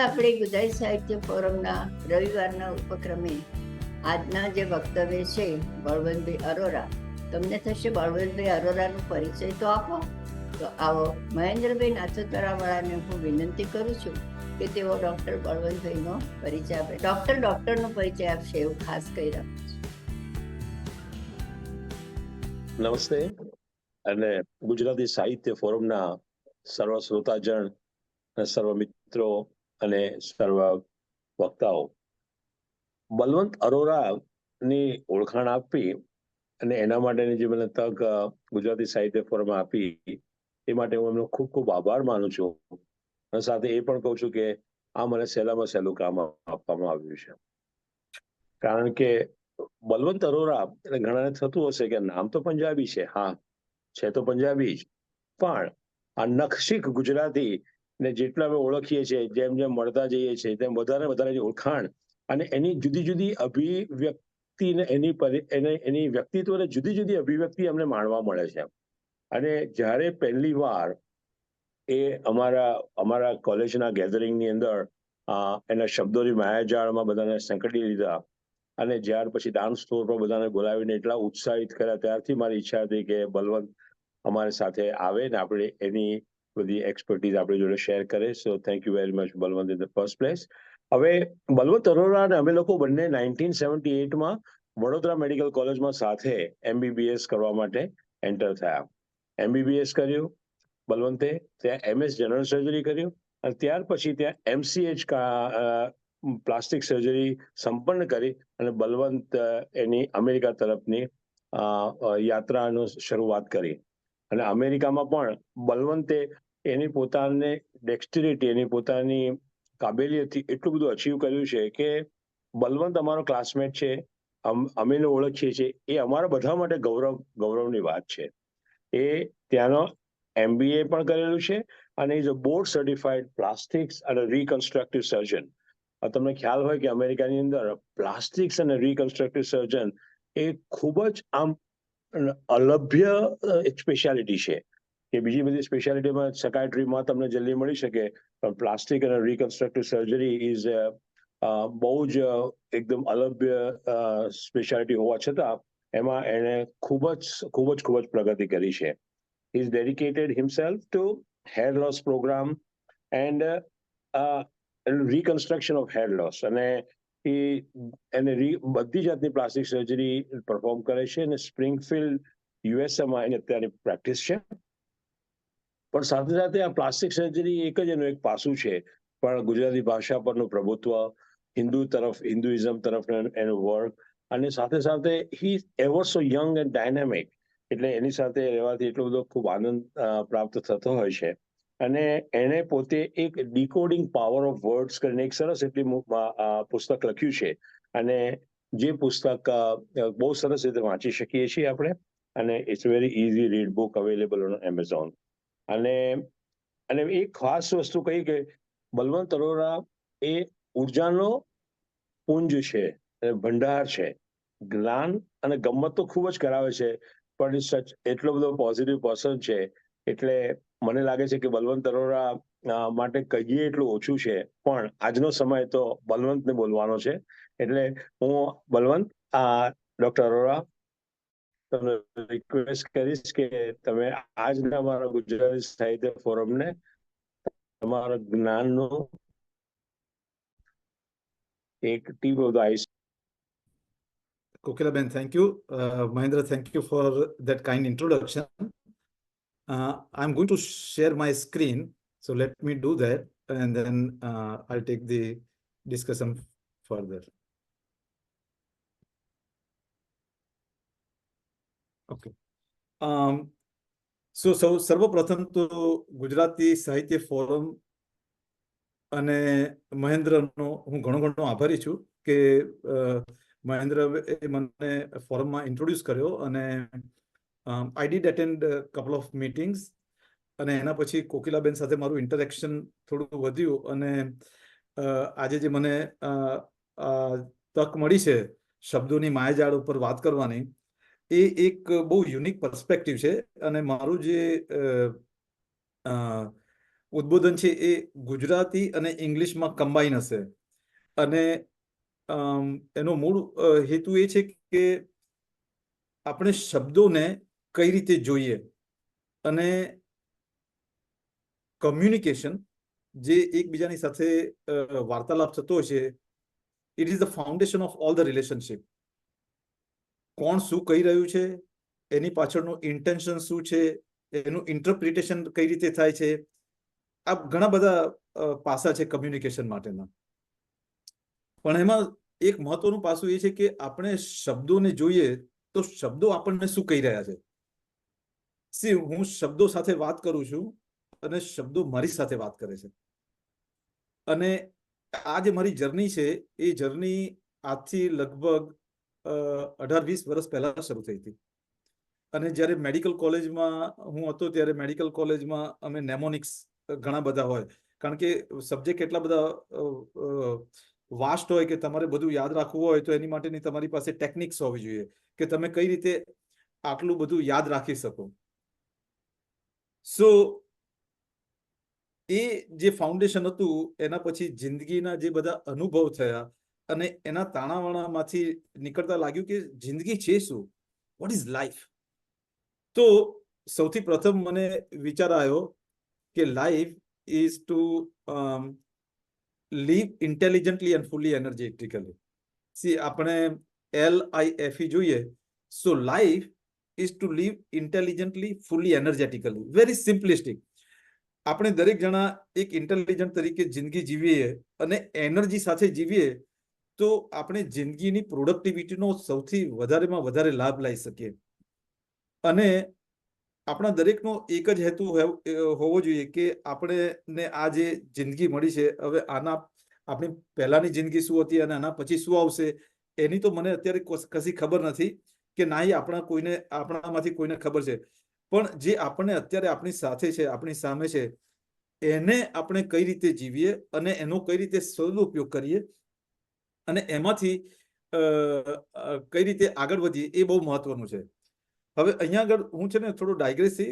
આપણે ગુજરાતી સાહિત્ય ફોરમના રવિવારના ઉપક્રમે આજના જે વક્તવ્ય છે બળવંતભાઈ અરોરા, તમને થશે બળવંતભાઈ અરોરાનો પરિચય તો આપો. તો આવો મહેન્દ્રભાઈ નાથોતરાવાળાને હું વિનંતી કરું છું કે તેઓ ડૉક્ટર બળવંતભાઈનો પરિચય આપે. ડૉક્ટરનો પરિચય આપશે એવું ખાસ કહી રાખું છું. નમસ્તે અને ગુજરાતી સાહિત્ય ફોરમના સર્વ શ્રોતાજન, સર્વ મિત્રો અને સર્વ વક્તાઓ, બલવંત અરોરાની ઓળખાણ આપી અને એના માટેની જે મને તક ગુજરાતી સાહિત્ય ફોરમમાં આપી એ માટે હું એમનો ખૂબ ખૂબ આભાર માનું છું. અને સાથે એ પણ કહું છું કે આ મને સહેલામાં સહેલું કામ આપવામાં આવ્યું છે. કારણ કે બલવંત અરોરા એટલે ઘણાને થતું હશે કે નામ તો પંજાબી છે, હા છે તો પંજાબી જ, પણ આ નખશીક ગુજરાતી ને જેટલા અમે ઓળખીએ છીએ, જેમ જેમ મળતા જઈએ છીએ તેમ વધારે વધારે ઓળખાણ અને એની જુદી જુદી અભિવ્યક્તિને એની વ્યક્તિત્વને જુદી જુદી અભિવ્યક્તિ અમને માણવા મળે છે. અને જ્યારે પહેલી વાર એ અમારા કોલેજના ગેધરિંગની અંદર એના શબ્દોની માયાજાળમાં બધાને સંકળી લીધા અને જ્યાર પછી ડાન્સ ફ્લોર પર બધાને બોલાવીને એટલા ઉત્સાહિત કર્યા, ત્યારથી મારી ઈચ્છા હતી કે બલવંત અમારી સાથે આવે ને આપણે એની બધી એક્સપર્ટીઝ આપણી જોડે શેર કરે. So thank you very much Balwant in the first place. હવે બલવંત અરોરા અને અમે લોકો બંને 1978માં વડોદરા મેડિકલ કોલેજમાં સાથે MBBS કરવા માટે એન્ટર થયા. MBBS કર્યું બલવંતે, ત્યાં MS જનરલ સર્જરી કર્યું અને ત્યાર પછી ત્યાં MCH પ્લાસ્ટિક સર્જરી સંપન્ન કરી અને બલવંત એની અમેરિકા તરફની યાત્રાનો શરૂઆત કરી. અને અમેરિકામાં પણ બલવંતે એની પોતાને ડેક્સ્ટિરિટી, એની પોતાની કાબેલિયતથી એટલું બધું અચીવ કર્યું છે કે બલવંત અમારો ક્લાસમેટ છે, અમે ઓળખીએ છીએ, એ અમારા બધા માટે ગૌરવની વાત છે. એ ત્યાંનો MBA પણ કરેલું છે અને is a board certified plastics અને રિકન્સ્ટ્રક્ટિવ સર્જન. તમને ખ્યાલ હોય કે અમેરિકાની અંદર પ્લાસ્ટિક્સ અને રિકન્સ્ટ્રક્ટિવ સર્જન એ ખૂબ જ આમ અલભ્ય એક સ્પેશિયાલિટી છે કે બીજી બધી સ્પેશિયાલિટીમાં સકાયટ્રીમાં તમને જલ્દી મળી શકે, પણ પ્લાસ્ટિક અને રિકન્સ્ટ્રક્ટિવ સર્જરી ઇઝ બહુ જ એકદમ અલભ્ય સ્પેશિયાલિટી હોવા છતાં એમાં એણે ખૂબ જ પ્રગતિ કરી છે. He is dedicated himself to hair loss program and reconstruction of hair loss. અને એને બધી જાતની પ્લાસ્ટિક સર્જરી પરફોર્મ કરે છે અને સ્પ્રિંગફિલ્ડ યુએસએમાં એની અત્યારની પ્રેક્ટિસ છે. પણ સાથે સાથે આ પ્લાસ્ટિક સર્જરી એક જ એનું એક પાસું છે, પણ ગુજરાતી ભાષા પરનું પ્રભુત્વ, હિન્દુઇઝમ તરફ એનું વર્ક, અને સાથે સાથે he ever so young and dynamic, એટલે એની સાથે રહેવાથી એટલો બધો ખૂબ આનંદ પ્રાપ્ત થતો હોય છે. અને એણે પોતે એક ડીકોડિંગ પાવર ઓફ વર્ડ્સ કરીને એક સરસ એટલી પુસ્તક લખ્યું છે અને જે પુસ્તક બહુ સરસ રીતે વાંચી શકીએ છીએ આપણે, અને it's very easy read book available on Amazon. અને એક ખાસ વસ્તુ કહી કે બલવંત અરોરા એ ઉર્જાનો પુંજ છે, ભંડાર છે. જ્ઞાન અને ગમ્મત તો ખૂબ જ કરાવે છે, પણ એટલો બધો પોઝિટિવ પર્સન છે એટલે મને લાગે છે કે બલવંત અરોરા માટે કહીએ એટલું ઓછું છે. પણ આજનો સમય તો બલવંતને બોલવાનો છે, એટલે હું બલવંત ડોક્ટર અરોરા તમને રિક્વેસ્ટ કરીશ કે તમે આજના અમારા ગુજરાતી સાહિત્ય ફોરમને તમારા જ્ઞાનનો એક tip of the ice. Kokilaben, thank you. Mahendra, thank you for that kind introduction. I'm going to share my screen, so let me do that, and then I'll take the discussion further. Okay. So સર્વપ્રથમ તો ગુજરાતી સાહિત્ય forum અને મહેન્દ્રનો હું ઘણો આભારી છું કે મહેન્દ્ર મને ફોરમમાં ઇન્ટ્રોડ્યુસ કર્યો અને I did attend couple of meetings, અને એના પછી કોકિલાબેન સાથે મારું ઇન્ટરેક્શન થોડું વધ્યું અને આજે જે મને તક મળી છે શબ્દોની માયાજાળ ઉપર વાત કરવાની, એ એક બહુ યુનિક પર્સપેક્ટિવ છે. અને મારું જે ઉદ્બોધન છે એ ગુજરાતી અને ઇંગ્લિશમાં કમ્બાઈન હશે. અને એનો મૂળ હેતુ એ છે કે આપણે શબ્દોને કઈ રીતે જોઈએ અને કમ્યુનિકેશન જે એકબીજાની સાથે વાર્તાલાપ થતો છે, it is the foundation of all the relationship. કોણ શું કહી રહ્યું છે, એની પાછળનું ઇન્ટેન્શન શું છે, એનું ઇન્ટરપ્રિટેશન કઈ રીતે થાય છે, આ ઘણા બધા પાસા છે કમ્યુનિકેશન માટેના. પણ એમાં એક મહત્વનું પાસું એ છે કે આપણે શબ્દોને જોઈએ તો શબ્દો આપણને શું કહી રહ્યા છે. હું શબ્દો સાથે વાત કરું છું અને શબ્દો મારી સાથે વાત કરે છે. અને આ જે મારી જર્ની છે એ જર્ની આજથી લગભગ 18-20 વર્ષ પહેલા શરૂ થઈ હતી. અને જ્યારે મેડિકલ કોલેજમાં હું હતો ત્યારે મેડિકલ કોલેજમાં અમે નેમોનિક્સ ઘણા બધા હોય, કારણ કે સબ્જેક્ટ એટલા બધા વાસ્ટ હોય કે તમારે બધું યાદ રાખવું હોય તો એની માટેની તમારી પાસે ટેકનિક્સ હોવી જોઈએ કે તમે કઈ રીતે આટલું બધું યાદ રાખી શકો. સો એ જે ફાઉન્ડેશન હતું એના પછી જિંદગીના જે બધા અનુભવ થયા અને એના તાણાવાણામાંથી નીકળતા લાગ્યું કે જિંદગી છે શું, વોટ ઇઝ લાઈફ. તો સૌથી પ્રથમ મને વિચાર આવ્યો કે life is to live intelligently and fully energetically. See, આપણે LIFE જોઈએ. So life is to live intelligently, fully energetically. Very simplistic. આપણે દરેક જણા એક ઇન્ટેલિજન્ટ તરીકે જિંદગી જીવીએ અને એનર્જી સાથે જીવીએ તો આપણે જિંદગીની પ્રોડક્ટિવિટીનો સૌથી વધારેમાં વધારે લાભ લઈ શકીએ. અને આપણા દરેકનો એક જ હેતુ હોવો જોઈએ કે આપણે આ જે જિંદગી મળી છે, હવે આના આપણી પહેલાની જિંદગી શું હતી અને આના પછી શું આવશે એની તો મને અત્યારે કશી ખબર નથી કે ના આપણામાંથી કોઈને ખબર છે. પણ જે આપણને અત્યારે આપણી સાથે છે, આપણી સામે છે, એને આપણે કઈ રીતે જીવીએ અને એનો કઈ રીતે સદુપયોગ કરીએ અને એમાંથી કઈ રીતે આગળ વધીએ એ બહુ મહત્વનું છે. હવે અહીંયા આગળ હું છે ને થોડું ડાયગ્રેસ થઈ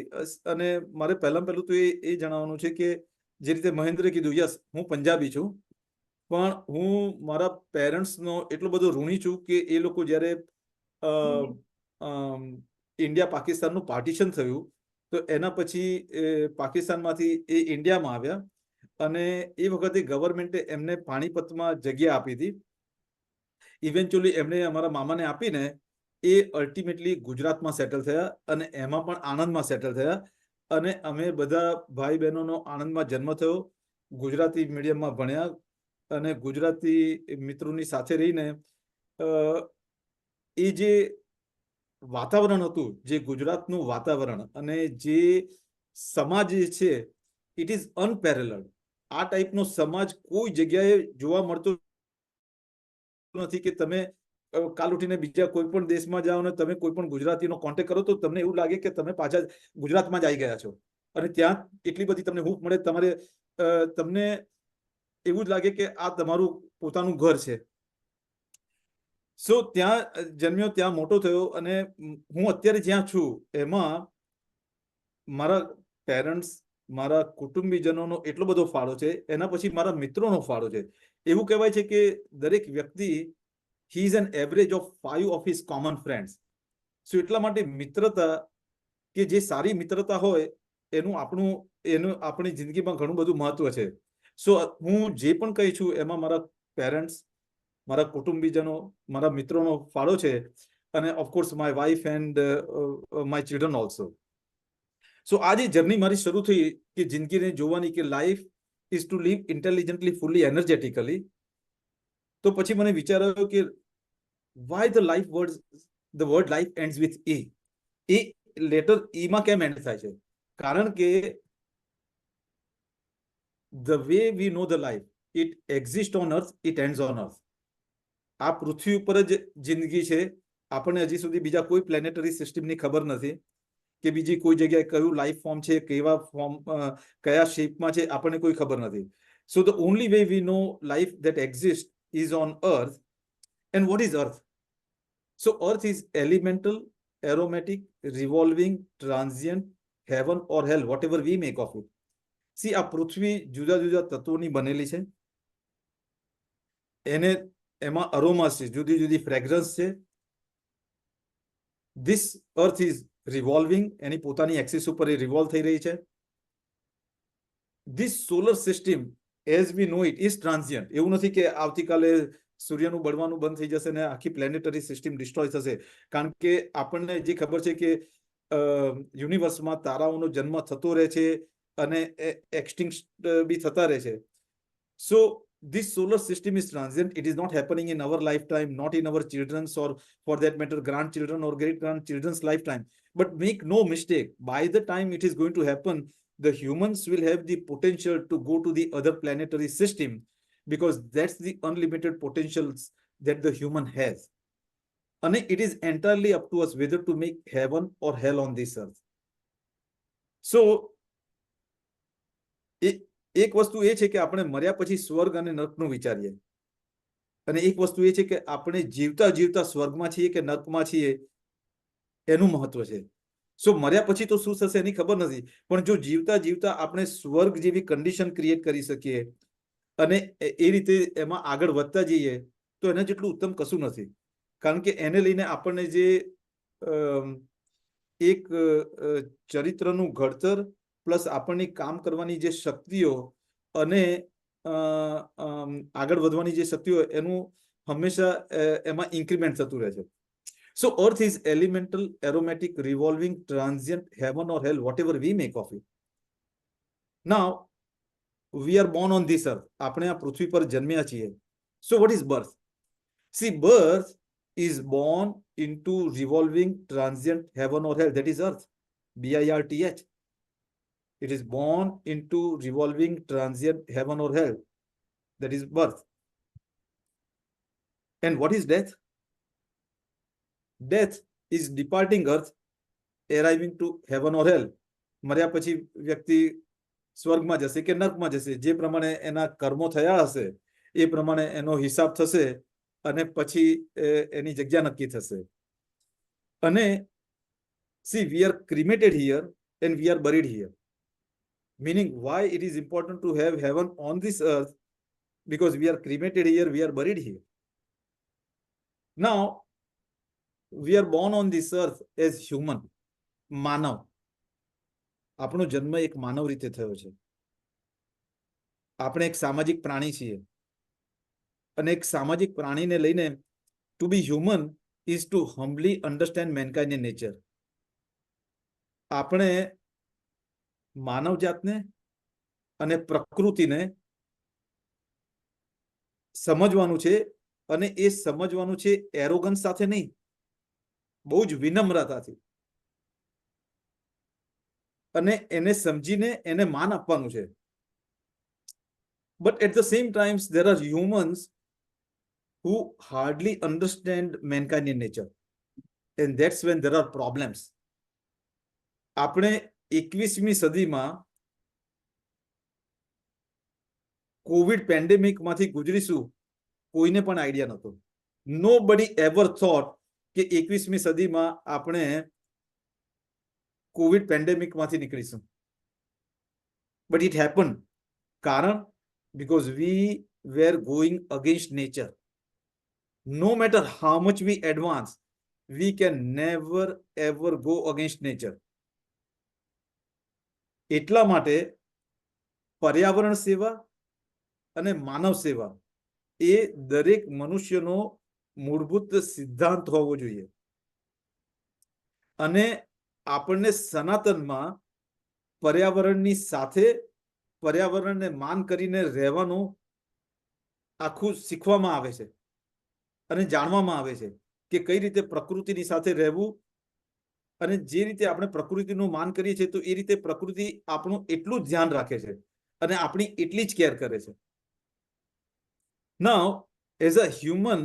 અને મારે પહેલું તો એ જણાવવાનું છે કે જે રીતે મહેન્દ્રે કીધું, યસ હું પંજાબી છું, પણ હું મારા પેરેન્ટ્સનો એટલો બધો ઋણી છું કે એ લોકો જ્યારે ઇન્ડિયા પાકિસ્તાનનું પાર્ટીશન થયું તો એના પછી પાકિસ્તાનમાંથી એ ઇન્ડિયામાં આવ્યા અને એ વખતે ગવર્મેન્ટે એમને પાણીપતમાં જગ્યા આપી હતી. ઇવેન્ચ્યુઅલી એમણે અમારા મામાને આપીને એ અલ્ટિમેટલી ગુજરાતમાં સેટલ થયા અને એમાં પણ આણંદમાં સેટલ થયા. અને અમે બધા ભાઈ બહેનોનો આણંદમાં જન્મ થયો, ગુજરાતી મીડિયમમાં ભણ્યા અને ગુજરાતી મિત્રોની સાથે રહીને એ જે વાતાવરણ હતું, જે ગુજરાતનું વાતાવરણ અને જે સમાજ છે, ઇટ ઇઝ અનપેરેલડ. આ ટાઈપનો સમાજ કોઈ જગ્યાએ જોવા મળતો નથી કે તમે કાલ ઉઠીને બીજા કોઈ પણ દેશમાં જાઓ ને તમે કોઈ પણ ગુજરાતીનો કોન્ટેક્ટ કરો તો તમને એવું લાગે કે તમે પાછા ગુજરાતમાં જ આવી ગયા છો અને ત્યાં એટલી બધી તમને હૂંફ મળે, તમને એવું જ લાગે કે આ તમારું પોતાનું ઘર છે. સો ત્યાં જન્મ્યો, ત્યાં મોટો થયો અને હું અત્યારે જ્યાં છું એમાં મારા પેરેન્ટ્સ, મારા કુટુંબીજનોનો એટલો બધો ફાળો છે, એના પછી મારા મિત્રોનો ફાળો છે. એવું કહેવાય છે કે દરેક વ્યક્તિ he is an average of 5 of his common friends. સો એટલા માટે મિત્રતા કે જે સારી મિત્રતા હોય એનું આપણી જિંદગીમાં ઘણું બધું મહત્વ છે. સો હું જે પણ કહી છું એમાં મારા પેરેન્ટ્સ, મારા કુટુંબીજનો, મારા મિત્રોનો ફાળો છે અને of course my wife and my children also. So આ જે જર્ની મારી શરૂ થઈ કે જિંદગીને જોવાની કે life is to live intelligently, fully energetically, તો પછી મને વિચાર આવ્યો કે why the word life ends with E. E letter ઈમાં કેમ એન્ડ થાય છે? કારણ કે the way we know the life, it exist on earth, it ends on earth. આ પૃથ્વી ઉપર જ જિંદગી છે. આપણને હજી સુધી બીજા કોઈ પ્લેનેટરી સિસ્ટમની ખબર નથી કે બીજી કોઈ જગ્યાએ કયું લાઈફ ફોર્મ છે, કયા શેપમાં છે, આપણને કોઈ ખબર નથી. So the only way we know life that exist is on earth. And what is earth? So earth is elemental, aromatic, revolving, transient, heaven or hell, whatever we make of it. C આ પૃથ્વી જુદા જુદા તત્વોની બનેલી છે. એમાં અરોમાસ છે, જુદી જુદી ફ્રેગ્રન્સ છે. ધીસ અર્થ ઇઝ રિવોલ્વિંગ, એની પોતાની એક્સિસ ઉપર એ રિવોલ્વ થઈ રહી છે. This solar system as we know it is transient. એવું નથી કે આવતીકાલે સૂર્યનું બળવાનું બંધ થઈ જશે ને આખી પ્લેનેટરી સિસ્ટમ ડિસ્ટ્રોય થશે. કારણ કે આપણને જે ખબર છે કે યુનિવર્સમાં તારાઓનો જન્મ થતો રહે છે અને એક્સટિંક્ટ બી થતા રહે છે. સો this solar system is transient. It is not happening in our lifetime, not in our children's, or for that matter grandchildren or great grandchildren's lifetime. But make no mistake, by the time it is going to happen, the humans will have the potential to go to the other planetary system, because that's the unlimited potentials that the human has. And it is entirely up to us whether to make heaven or hell on this earth. So એક વસ્તુ એ છે કે આપણે મર્યા પછી સ્વર્ગ અને નર્કનું વિચારીએ, અને એક વસ્તુ એ છે કે આપણે જીવતા જીવતા સ્વર્ગમાં છીએ કે નર્કમાં છીએ એનું મહત્વ છે. સો મર્યા પછી તો શું થશે એની ખબર નથી, પણ જો જીવતા જીવતા આપણે સ્વર્ગ જેવી કન્ડિશન ક્રિએટ કરી શકીએ અને એ રીતે એમાં આગળ વધતા જઈએ તો એના જેટલું ઉત્તમ કશું નથી. કારણ કે એને લઈને આપણને જે એક ચરિત્રનું ઘડતર પ્લસ આપણની કામ કરવાની જે શક્તિઓ અને આગળ વધવાની જે શક્તિઓ એનું હંમેશા એમાં ઇન્ક્રીમેન્ટ થતું રહે છે. So earth is elemental, aromatic, revolving, transient, heaven or hell, whatever we make of it. Now we are born on this earth. આપણે આ પૃથ્વી પર જન્મ્યા છીએ. So what is birth? See, birth is born into revolving, transient, heaven or hell. That is earth. BIRTH. It is born into revolving, transient, heaven or hell. That is birth. And what is death? Death is departing earth, arriving to heaven or hell. મર્યા પછી વ્યક્તિ સ્વર્ગમાં જશે કે નર્કમાં જશે, જે પ્રમાણે એના કર્મો થયા હશે એ પ્રમાણે એનો હિસાબ થશે અને પછી એની જગ્યા નક્કી થશે. અને see, we are cremated here and we are buried here. Meaning, why it is important to have heaven on this earth? Because we are cremated here, we are buried here. Now, we are born on this earth as human, માનવ. આપણો જન્મ એક માનવ રીતે થયો છે. આપણે એક સામાજિક પ્રાણી છીએ અને એક સામાજિક પ્રાણીને લઈને to be human is to humbly understand mankind in nature. આપણે માનવ જાતને અને પ્રકૃતિને સમજવાનું છે, અને એ સમજવાનું છે એરોગન્સ સાથે નહીં, બહુ જ વિનમ્રતાથી, અને એને સમજીને એને માન આપવાનું છે. But at the same time, there are humans who hardly understand mankind in nature, and that's when there are problems. આપણે 21મી સદીમાં કોવિડ પેન્ડેમિક માંથી ગુજરીશું કોઈને પણ આઈડિયા નહોતો. Nobody ever thought કે 21મી સદીમાં આપણે કોવિડ પેન્ડેમિક માંથી નીકળીશું. But it happened. કારણ because we were going against nature. No matter how much we advance, we can never ever go against nature. એટલા માટે પર્યાવરણ સેવા અને માનવ સેવા એ દરેક મનુષ્યનો મૂળભૂત સિદ્ધાંત હોવો જોઈએ. અને આપણને સનાતનમાં પર્યાવરણની સાથે પર્યાવરણને માન કરીને રહેવાનું આખું શીખવામાં આવે છે અને જાણવામાં આવે છે કે કઈ રીતે પ્રકૃતિની સાથે રહેવું, અને જે રીતે આપણે પ્રકૃતિનું માન કરીએ છીએ તો એ રીતે પ્રકૃતિ આપણું એટલું જ ધ્યાન રાખે છે અને આપણી એટલી જ કેર કરે છે. Now, as a human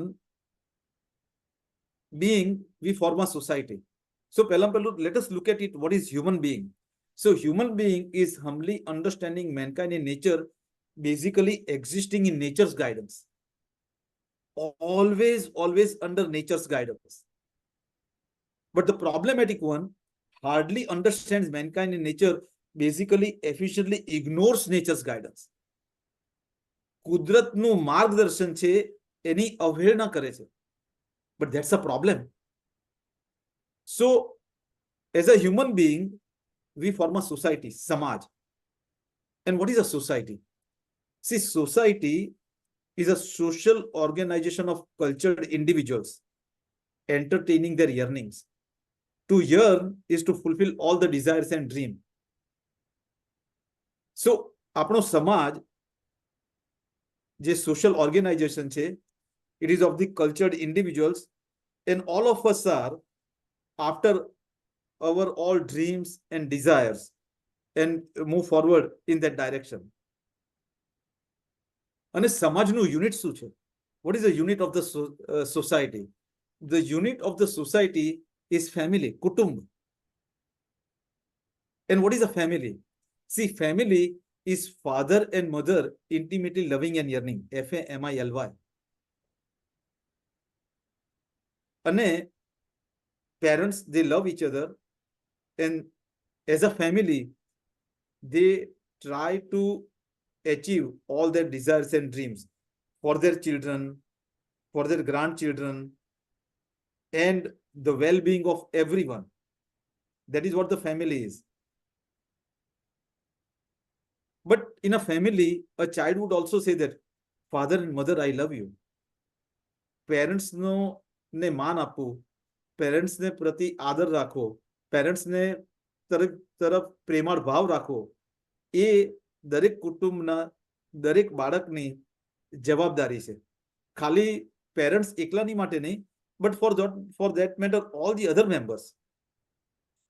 being, we form a society. So, let us look at it. What is human being? So, human being is humbly understanding mankind in nature, basically existing in nature's guidance. Always under nature's guidance. But the problematic one hardly understands mankind in nature basically efficiently ignores nature's guidance. કુદરતનું માર્ગદર્શન છે એની અવહેલના કરે છે. But that's a problem. So as a human being we form a society, Samaj. And what is a society? See, society is a social organization of cultured individuals entertaining their yearnings. To yearn is to fulfill all the desires and dreams. So, આપણો સમાજ જે social organization છે, it is of the cultured individuals, and all of us are after our all dreams and desires and move forward in that direction. અને સમાજનું unit શું છે? What is the unit of the society? The unit of the society is family, kutumb. And what is a family? See, family is father and mother intimately loving and yearning. Family. અને parents, they love each other, and as a family they try to achieve all their desires and dreams for their children, for their grandchildren, and the well-being of everyone. That is what the family is. But in a family, a child would also say that, father and mother, I love you. Parents no ને માન આપવું, parents ને પ્રતિ આદર રાખવો, parents ને તરફ પ્રેમાળ ભાવ રાખવો, એ દરેક કુટુંબના દરેક બાળકની જવાબદારી છે. ખાલી પેરેન્ટ્સ એકલાની માટે નહીં, but for that matter all the other members.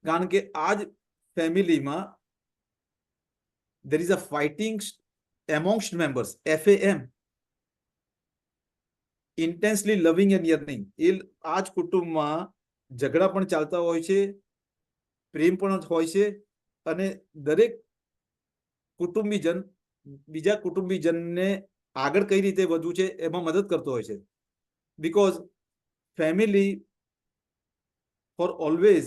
કારણ કે આ જ ફેમિલીમાં there is a fighting amongst members, FAM, intensely loving and yearning. આ જ કુટુંબમાં ઝઘડા પણ ચાલતા હોય છે, પ્રેમ પણ હોય છે, અને દરેક કુટુંબીજન બીજા કુટુંબીજનને આગળ કઈ રીતે વધવું છે એમાં મદદ કરતો હોય છે. Because family for always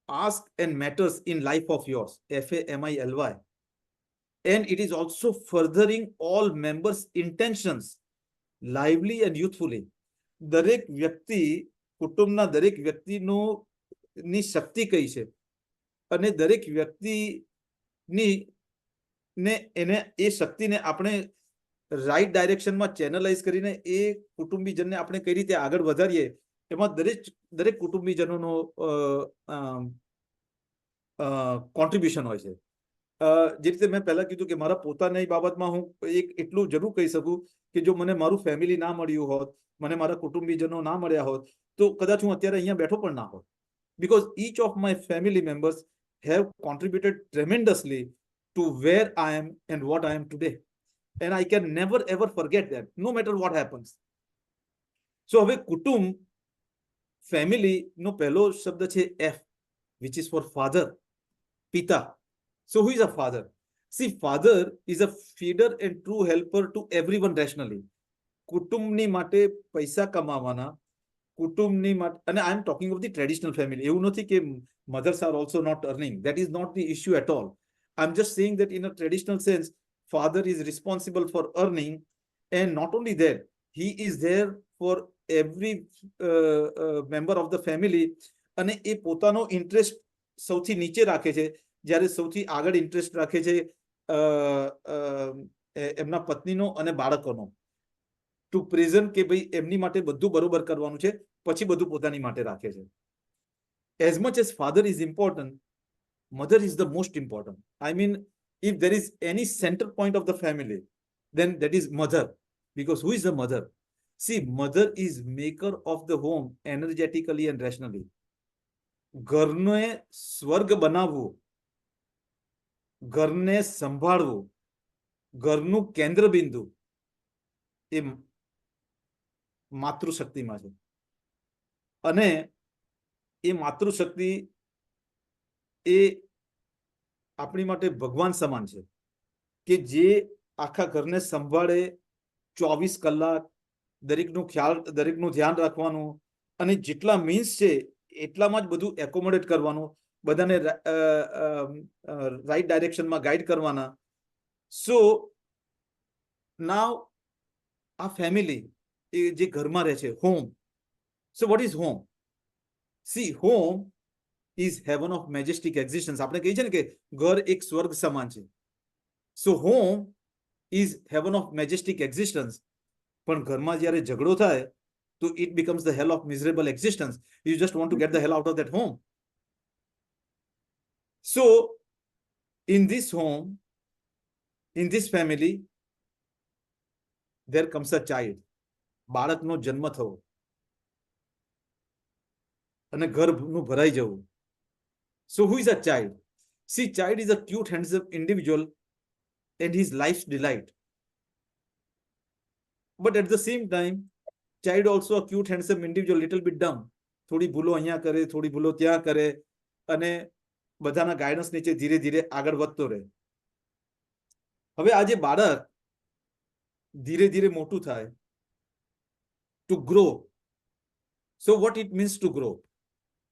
ask and matters in life of yours, FAMILY. And it is also furthering all members' intentions lively and youthfully. દરેક વ્યક્તિ, કુટુંબના દરેક વ્યક્તિની શક્તિ કઈ છે, અને દરેક વ્યક્તિની ને એને એ શક્તિને આપણે રાઈટ ડાયરેક્શનમાં ચેનલાઇઝ કરીને એ કુટુંબીજનને આપણે કઈ રીતે આગળ વધારીએ, એમાં દરેક કુટુંબીજનોનો કોન્ટ્રીબ્યુશન હોય છે. જે રીતે મેં પહેલા કીધું કે મારા પોતાની બાબતમાં હું એક એટલું જરૂર કહી શકું કે જો મને મારું ફેમિલી ના મળ્યું હોત, મને મારા કુટુંબીજનો ના મળ્યા હોત, તો કદાચ હું અત્યારે અહીંયા બેઠો પણ ના હોત. Because each of my family members have contributed tremendously to where I am and what I am today. And I can never ever forget that, no matter what happens. So હવે કુટુંબ, ફેમિલી નો પહેલો શબ્દ છે F, which is for father, પિતા. So who is a father? See, father is a feeder and true helper to everyone rationally. કુટુંબની માટે પૈસા કમાવાના, કુટુંબની માટે, અને I am talking of the traditional family. એવું નથી કે mothers are also not earning. That is not the issue at all. I'm just saying that in a traditional sense, father is responsible for earning, and not only that, he is there for every member of the family. અને એ પોતાનો interest સૌથી નીચે રાખે છે, જ્યારે સૌથી આગળ interest રાખે છે એમના પત્નીનો અને બાળકોનો. ટુ પ્રેઝન્ટ કે ભાઈ એમની માટે બધું બરોબર કરવાનું છે, પછી બધું પોતાની માટે રાખે છે. As much as father is important, mother is the most important. I mean, if there is any center point of the family, then that is mother. Because who is the mother? See, mother is maker of the home energetically and rationally. ઘરને સ્વર્ગ બનાવવું, ઘરને સંભાળવું, ઘરનું કેન્દ્રબિંદુ એ માતૃશક્તિમાં છે. અને એ માતૃશક્તિ એ આપણી માટે ભગવાન સમાન છે, કે જે આખા ઘરને સંભાળે 24 કલાક, દરેકનું ધ્યાન રાખવાનું, અને જેટલા મીન્સ છે એટલામાં જ બધું એકોમોડેટ કરવાનું, બધાને રાઈટ ડાયરેક્શનમાં ગાઈડ કરવાના. સો નાવ આ ફેમિલી એ જે ઘરમાં રહે છે, home. So what is home? See, home is heaven of majestic existence. આપણે કહીએ છીએ ને કે ઘર એક સ્વર્ગ સમાન છે. So home is heaven of majestic existence. પણ ઘરમાં જ્યારે ઝઘડો થાય તો it becomes the hell of miserable existence. You just want to get the hell out of that home. So in this home, in this family, there comes a child. બાળકનો જન્મ થવો અને ઘરનું ભરાઈ જવું. So who is a child? See, child is a cute, handsome individual and his life's delight. But at the same time, child also a cute, handsome individual, little bit dumb. થોડી ભૂલો અહીંયા કરે, થોડી ભૂલો ત્યાં કરે અને બધાના ગાઈડન્સ નીચે ધીરે ધીરે આગળ વધતો રહે. હવે આ જે બાળક ધીરે ધીરે મોટું થાય, to grow. So what it means to grow?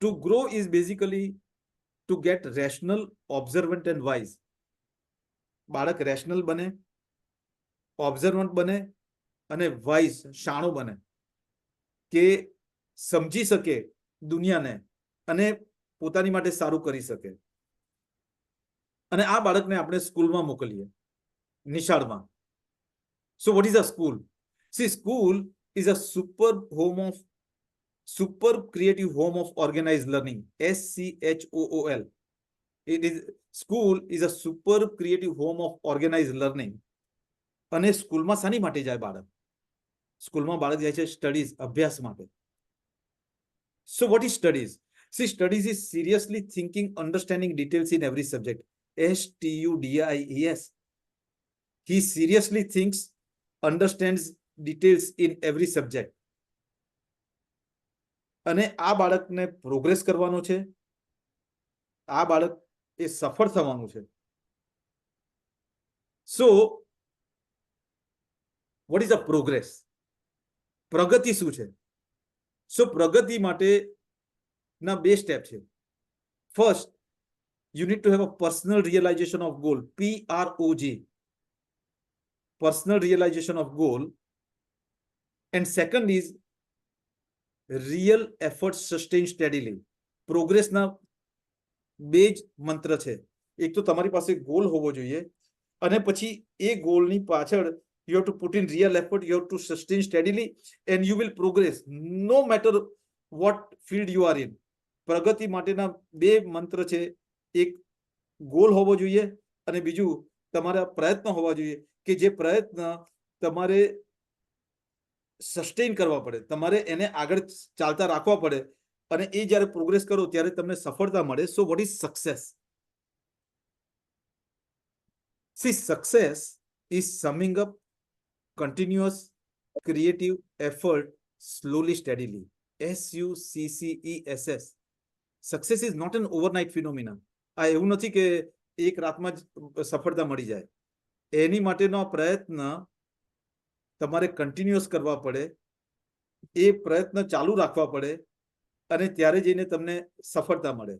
To grow is basically to get rational, observant and wise. બાળક રેશનલ બને, ઓબ્ઝર્વન્ટ બને અને વાઇઝ, શાણો બને, કે સમજી શકે દુનિયાને અને પોતાની માટે સારું કરી શકે. અને આ બાળકને આપણે સ્કૂલમાં મોકલીએ, નિશાળમાં. So what is a school? See, school is a super creative home of organized learning. SCHOOL. School is a super creative home of organized learning. અને સ્કૂલમાં શાની માટે જાય બાળક? સ્કૂલમાં બાળક જાય છે સ્ટડીઝ, અભ્યાસ માટે. So what is studies? See, studies is seriously thinking, understanding details in every subject. STUDIES. He seriously thinks, understands details in every subject. અને આ બાળકને પ્રોગ્રેસ કરવાનો છે, આ બાળક એ સફળ થવાનું છે. So what is a progress? પ્રગતિ શું છે? So પ્રગતિ માટે ના બે સ્ટેપ છે. First, you need to have a personal realization of goal. PROG. Personal realization of goal. And second is real effort sustained steadily. Progress ના બે જ મંત્ર છે. એક તો તમારી પાસે ગોલ હોવો જોઈએ અને પછી એ ગોલની પાછળ you have to put in real effort, you have to sustain steadily and you will progress no matter what field you are in. પ્રગતિ માટેના બે મંત્ર છે. એક ગોલ હોવો જોઈએ અને બીજું તમારા પ્રયત્ન હોવા જોઈએ કે જે પ્રયત્ન તમારે સસ્ટેન કરવા પડે, તમારે એને આગળ ચાલતા રાખવા પડે અને એ જ્યારે પ્રોગ્રેસ કરો ત્યારે તમને સફળતા મળે. સો what is success? C, success is summing up continuous creative effort slowly, steadily. SUCCESS. Success is not an overnight phenomenon. આ એવું નથી કે એક રાતમાં જ સફળતા મળી જાય. એની માટેનો પ્રયત્ન તમારે કન્ટિન્યુઅસ કરવા પડે, એ પ્રયત્ન ચાલુ રાખવા પડે અને ત્યારે જઈને તમને સફળતા મળે.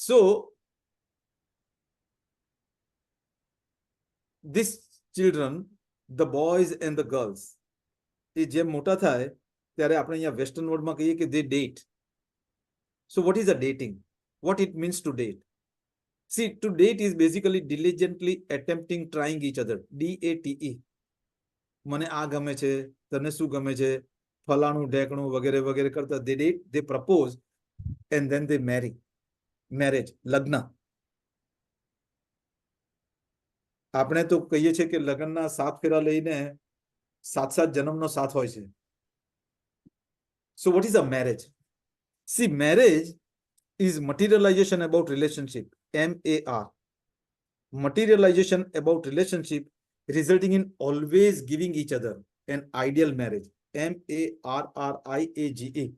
So this children, the boys and the girls, એ જેમ મોટા થાય ત્યારે આપણે અહીંયા વેસ્ટર્ન વર્લ્ડમાં કહીએ કે they date. So what is a dating? What it means to date? See, to date is basically diligently attempting, trying each other. DATE. મને આ ગમે છે, તને શું ગમે છે, ફલાણું ઢેકણું વગેરે વગેરે કરતા they date, they propose and then they marry. Marriage, લગ્ન. આપણે તો કહીએ છીએ કે લગ્નના 7 ફેરા લઈને 7 જન્મનો સાથ હોય છે. So what is a marriage? See, marriage is materialization about relationship. MAR. Materialization about relationship resulting in always giving each other an ideal marriage. MARRIAGE.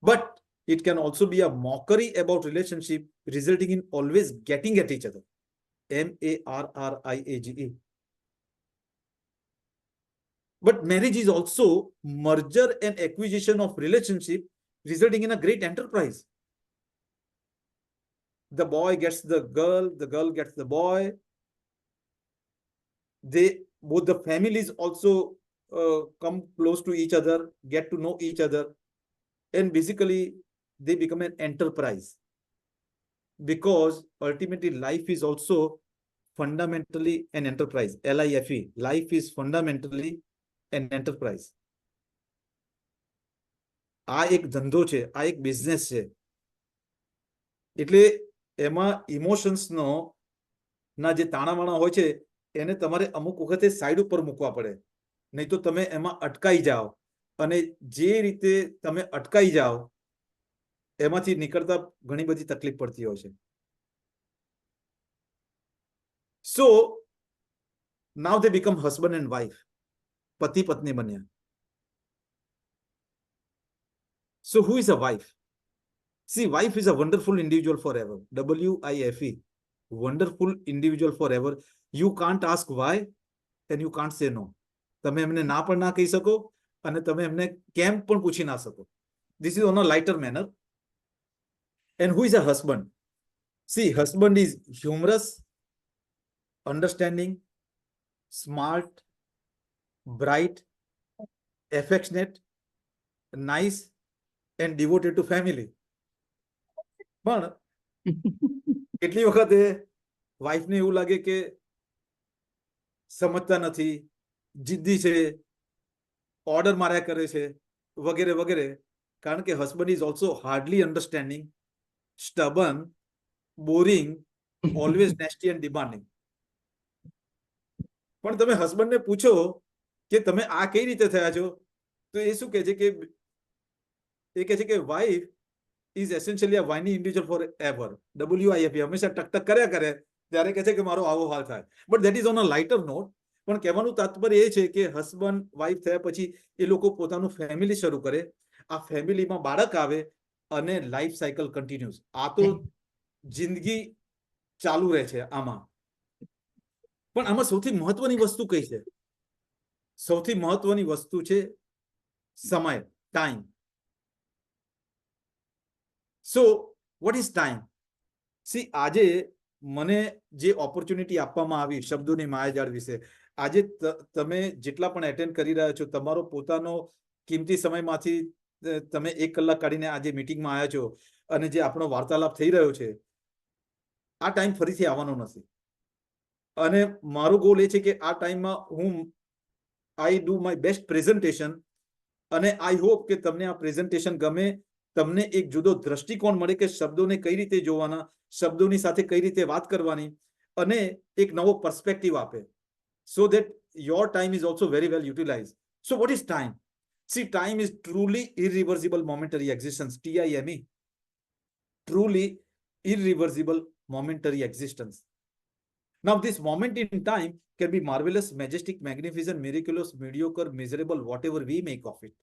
But it can also be a mockery about relationship resulting in always getting at each other. MARRIAGE. But marriage is also merger and acquisition of relationship resulting in a great enterprise. The boy gets the girl gets the boy. Both the families also come close to each other, get to know each other, and basically they become an enterprise. Because ultimately life is also fundamentally an enterprise. LIFE, life is fundamentally an enterprise. આ એક ધંધો છે, આ એક business છે. એટલે એમાં ઇમોશન્સનો ના જે તાણાવાણા હોય છે એને તમારે અમુક વખતે સાઈડ ઉપર મૂકવા પડે, નહીં તો તમે એમાં અટકાઈ જાઓ. અને જે રીતે તમે અટકાઈ જાઓ એમાંથી નીકળતા ઘણી બધી તકલીફ પડતી હોય છે. So now they become husband and wife. પતિ પત્ની બન્યા. So who is a wife? See, wife is a wonderful individual forever. WIFE. Wonderful individual forever. You can't ask why and you can't say no. તમે એમને ના પણ ના કહી શકો અને તમે એમને કેમ પણ પૂછી ના શકો. This is on a lighter manner. And who is a husband? See, husband is humorous, understanding, smart, bright, affectionate, nice, and devoted to family. પણ કેટલી વખતે વાઈફને એવું લાગે કે સમજતા નથી, જિદ્દી છે, ઓર્ડર માર્યા કરે છે, વગેરે વગેરે. કારણ કે husband is also hardly understanding, stubborn, boring, always nasty and demanding. પણ તમે હસબન્ડને પૂછો કે તમે આ કઈ રીતે થયા છો, તો એ શું કહે છે કે wife is essentially a whiny individual forever. WIFE, હંમેશા ટકટક કર્યા કરે ત્યારે કહે છે કે મારો આવો હાલ થાય. But that is on a lighter note. પણ કહેવાનું તાત્પર્ય એ છે કે હસબન્ડ વાઇફ થયા પછી એ લોકો પોતાનું ફેમિલી શરૂ કરે, આ ફેમિલીમાં બાળક આવે અને લાઈફ સાયકલ કન્ટિન્યુઝ. આ તો જિંદગી ચાલુ રહે છે આમાં. પણ આમાં સૌથી મહત્વની વસ્તુ કઈ છે? સૌથી મહત્વની વસ્તુ છે સમય, time. So what is time? C, આજે મને જે ઓપોર્ચ્યુનિટી આપવામાં આવી શબ્દોની માયાજાળ વિશે, આજે તમે જેટલા પણ એટેન્ડ કરી રહ્યા છો, તમારો પોતાનો કિંમતી સમયમાંથી તમે 1 કલાક કાઢીને આજે મીટિંગમાં આવ્યા છો અને જે આપણો વાર્તાલાપ થઈ રહ્યો છે, આ ટાઈમ ફરીથી આવવાનો નથી. અને મારો ગોલ એ છે કે આ ટાઈમમાં હું I do my best presentation. અને આઈ હોપ કે તમને આ પ્રેઝન્ટેશન ગમે, તમને એક જુદો દ્રષ્ટિકોણ મળે કે શબ્દોને કઈ રીતે જોવાના, શબ્દોની સાથે કઈ રીતે વાત કરવાની, અને એક નવો પર્સપેક્ટિવ આપે. So that your time is also very well utilized. So what is time? See, time is truly irreversible momentary existence. TIME. Truly irreversible momentary existence. Now, this moment in time can be marvelous, majestic, magnificent, miraculous, mediocre, miserable, whatever we make of it.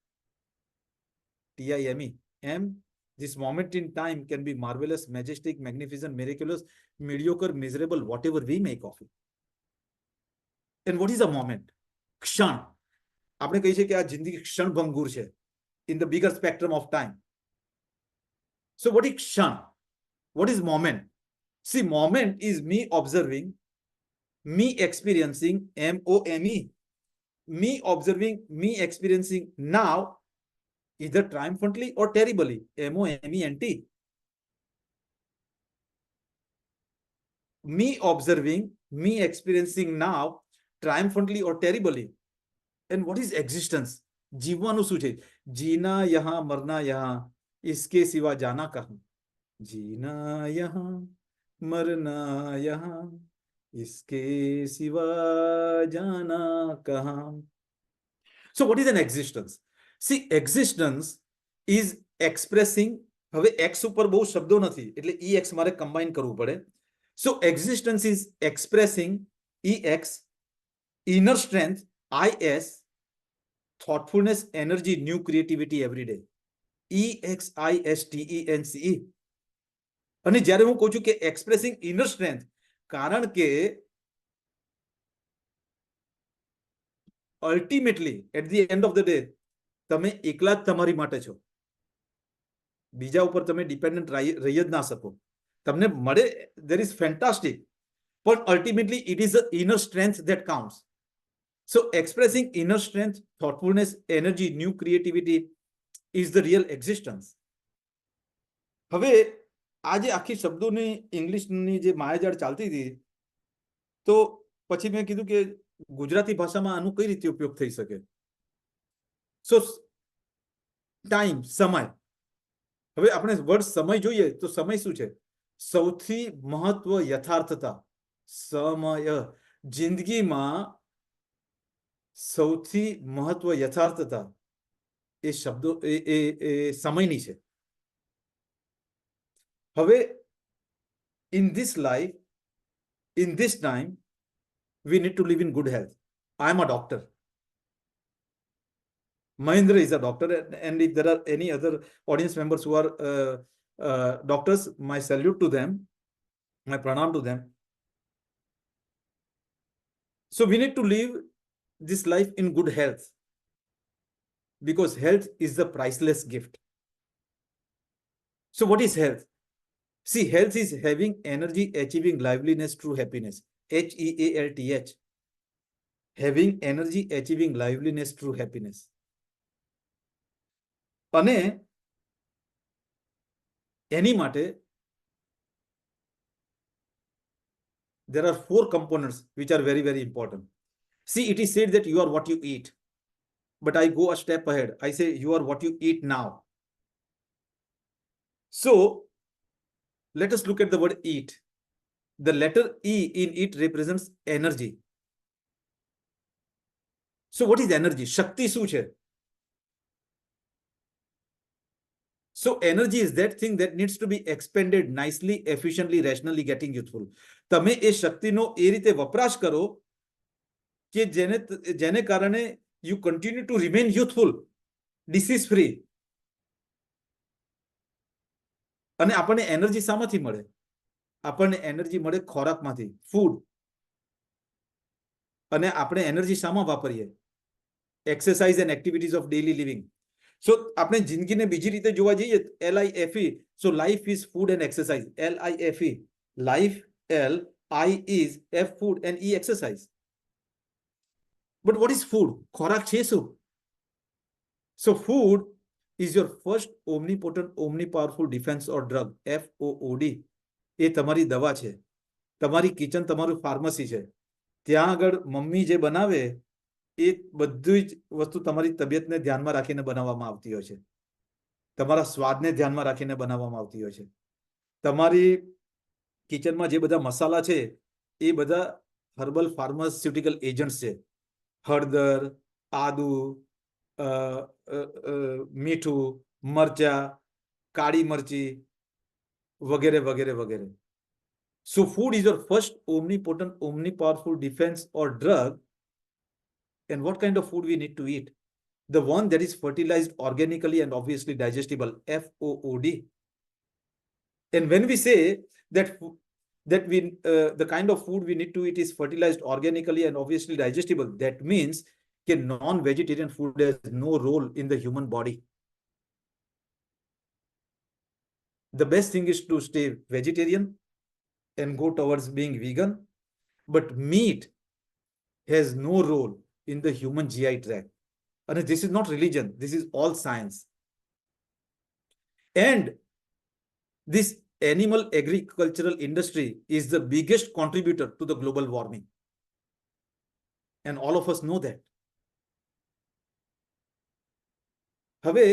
TIME. This moment in time can be marvelous, majestic, magnificent, miraculous, mediocre, miserable, whatever we make of it. And what is a moment? ક્ષણ. આપણે કહીએ છીએ કે આ જિંદગી ક્ષણભંગુર છે in the bigger spectrum of time. So what is ક્ષણ? What is moment? See, moment is me observing, me experiencing, MOME. Me observing, me experiencing now, either triumphantly or terribly, MOMENT. Me observing, me experiencing now, triumphantly or terribly. And what is existence? जीवવાનું શું છે? जीना यहाँ मरना यहाँ, इसके सिवा जाना कहाँ. जीना यहाँ मरना यहाँ, इसके सिवा जाना कहाँ. So what is an existence? See, existence is expressing. હવે x ઉપર બહુ શબ્દો નથી એટલે ex મારે કમ્બાઈન કરવું પડે. So existence is expressing EX, inner strength, IS, thoughtfulness, energy, new creativity every day. EXISTENCE. અને જ્યારે હું કહું છું કે expressing inner strength, કારણ કે ultimately at the end of the day તમે એકલા જ તમારી માટે છો. બીજા ઉપર તમે ડિપેન્ડન્ટ રહી જ ના શકો. તમને મળે ધેર ઇઝ ફેન્ટાસ્ટિક, પણ ultimately it is the inner strength that counts. So expressing inner strength, thoughtfulness, energy, new creativity is the real existence. હવે આ જે આખી શબ્દોની ઇંગ્લિશની જે માયાજાળ ચાલતી હતી, તો પછી મેં કીધું કે ગુજરાતી ભાષામાં આનું કઈ રીતે ઉપયોગ થઈ શકે. સો ટાઈમ, સમય. હવે આપણે વર્ડ સમય જોઈએ તો સમય શું છે? સૌથી મહત્વ યથાર્થતા. સમય, જિંદગીમાં સૌથી મહત્વ યથાર્થતા એ શબ્દો એ સમયની છે. હવે in this life, in this time, we need to live in good health. I am a doctor. Mahendra is a doctor, and if there are any other audience members who are doctors, my salute to them, my pranam to them. So we need to live this life in good health, because health is the priceless gift. So what is health? See, health is having energy, achieving liveliness, true happiness. HEALTH. Having energy, achieving liveliness, true happiness. અને એની માટે there are 4 components which are very, very important. See, it is said that you are what you eat. But I go a step ahead. I say you are what you eat now. So, let us look at the word eat. The letter E in it represents energy. So what is energy? Shakti શું છે? So energy is that thing that needs to be expended nicely, efficiently, rationally, getting youthful. તમે એ શક્તિનો એ રીતે વપરાશ કરો કે જેને કારણે you continue to remain youthful, disease free. અને આપણને એનર્જી શામાંથી મળે? આપણને એનર્જી મળે ખોરાકમાંથી, ફૂડ. અને આપણે એનર્જી શામાં વાપરીએ? Exercise and activities of daily living. So આપણે જિંદગીને બીજી રીતે જોવા જઈએ, LIFE. So life is food and exercise. LIFE. Life, L, I is F, food, and E, exercise. But what is food? ખોરાક છે શું? So food is your first omnipotent, omnipowerful defense or drug. FOOD. એ તમારી દવા છે. તમારી kitchen તમારું pharmacy છે. ત્યાં આગળ મમ્મી જે બનાવે એ બધી જ વસ્તુ તમારી તબિયતને ધ્યાનમાં રાખીને બનાવવામાં આવતી હોય છે. તમારા સ્વાદને ધ્યાનમાં રાખીને બનાવવામાં આવતી હોય છે. તમારી કિચનમાં જે બધા મસાલા છે એ બધા હર્બલ ફાર્માસ્યુટિકલ એજન્ટ્સ છે. હળદર, આદુ, મીઠું, મરચા, કાળી મરચી વગેરે વગેરે વગેરે. So food is your first omnipotent, omnipowerful defense or drug. And what kind of food we need to eat? The one that is fertilized organically and obviously digestible. FOOD. And when we say that the kind of food we need to eat is fertilized organically and obviously digestible, that means that non-vegetarian food has no role in the human body. The best thing is to stay vegetarian and go towards being vegan, but meat has no role in the human GI tract. And this is not religion, this is all science. And this animal agricultural industry is the biggest contributor to the global warming. And all of us know that. હવે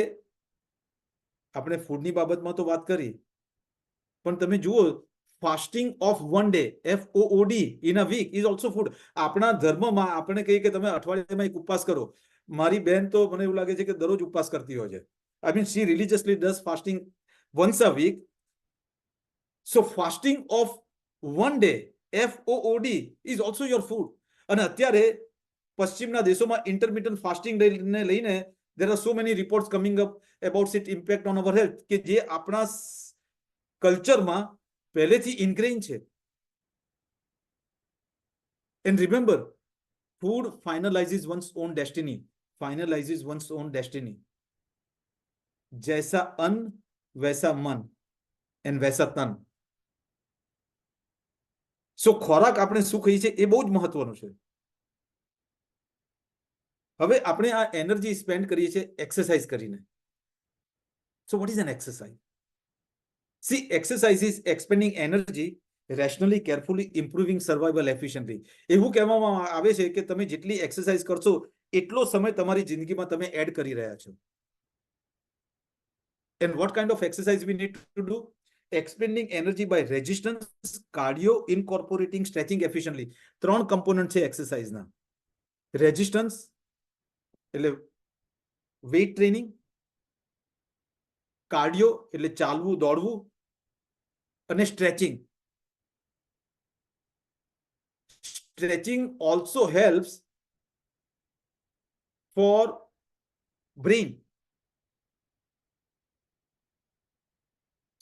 આપણે ફૂડની બાબતમાં તો વાત કરી, પણ તમે જુઓ fasting of 1 day, FOOD, in a week is also food. આપણા ધર્મમાં આપણે કહીએ કે તમે અઠવાડિયામાં એક ઉપવાસ કરો. મારી બેન તો મને એવું લાગે છે કે દરરોજ ઉપવાસ કરતી હોય છે. I mean, she religiously does fasting once a week. So fasting of 1 day, FOOD, is also your food. અને અત્યારે પશ્ચિમના દેશોમાં intermittent fasting ને લઈને there are so many reports coming up about its impact on our health કે જે આપણા કલ્ચરમાં પહેલેથી ઇન્ગ્રેઇન છે. And remember, food finalizes one's own destiny. Finalizes one's own destiny. जैसा अन्न वैसा मन एंड वैसा तन. સો ખોરાક આપણે શું ખાઈએ છીએ એ બહુ જ મહત્વનું છે. હવે આપણે આ એનર્જી સ્પેન્ડ કરીએ છીએ એક્સરસાઇઝ કરીને. So what is an exercise? See, exercise is expending energy rationally, carefully, improving survival efficiently. એવું કહેવામાં આવે છે કે તમે જેટલી એક્સરસાઇઝ કરશો એટલો સમય તમારી જિંદગીમાં તમે એડ કરી રહ્યા છો. And what kind of exercise we need to do? Expending energy by resistance, cardio, incorporating stretching efficiently. 3 component છે exercise ના. Resistance એટલે weight training, cardio એટલે ચાલવું દોડવું, અને stretching. Stretching also helps for brain.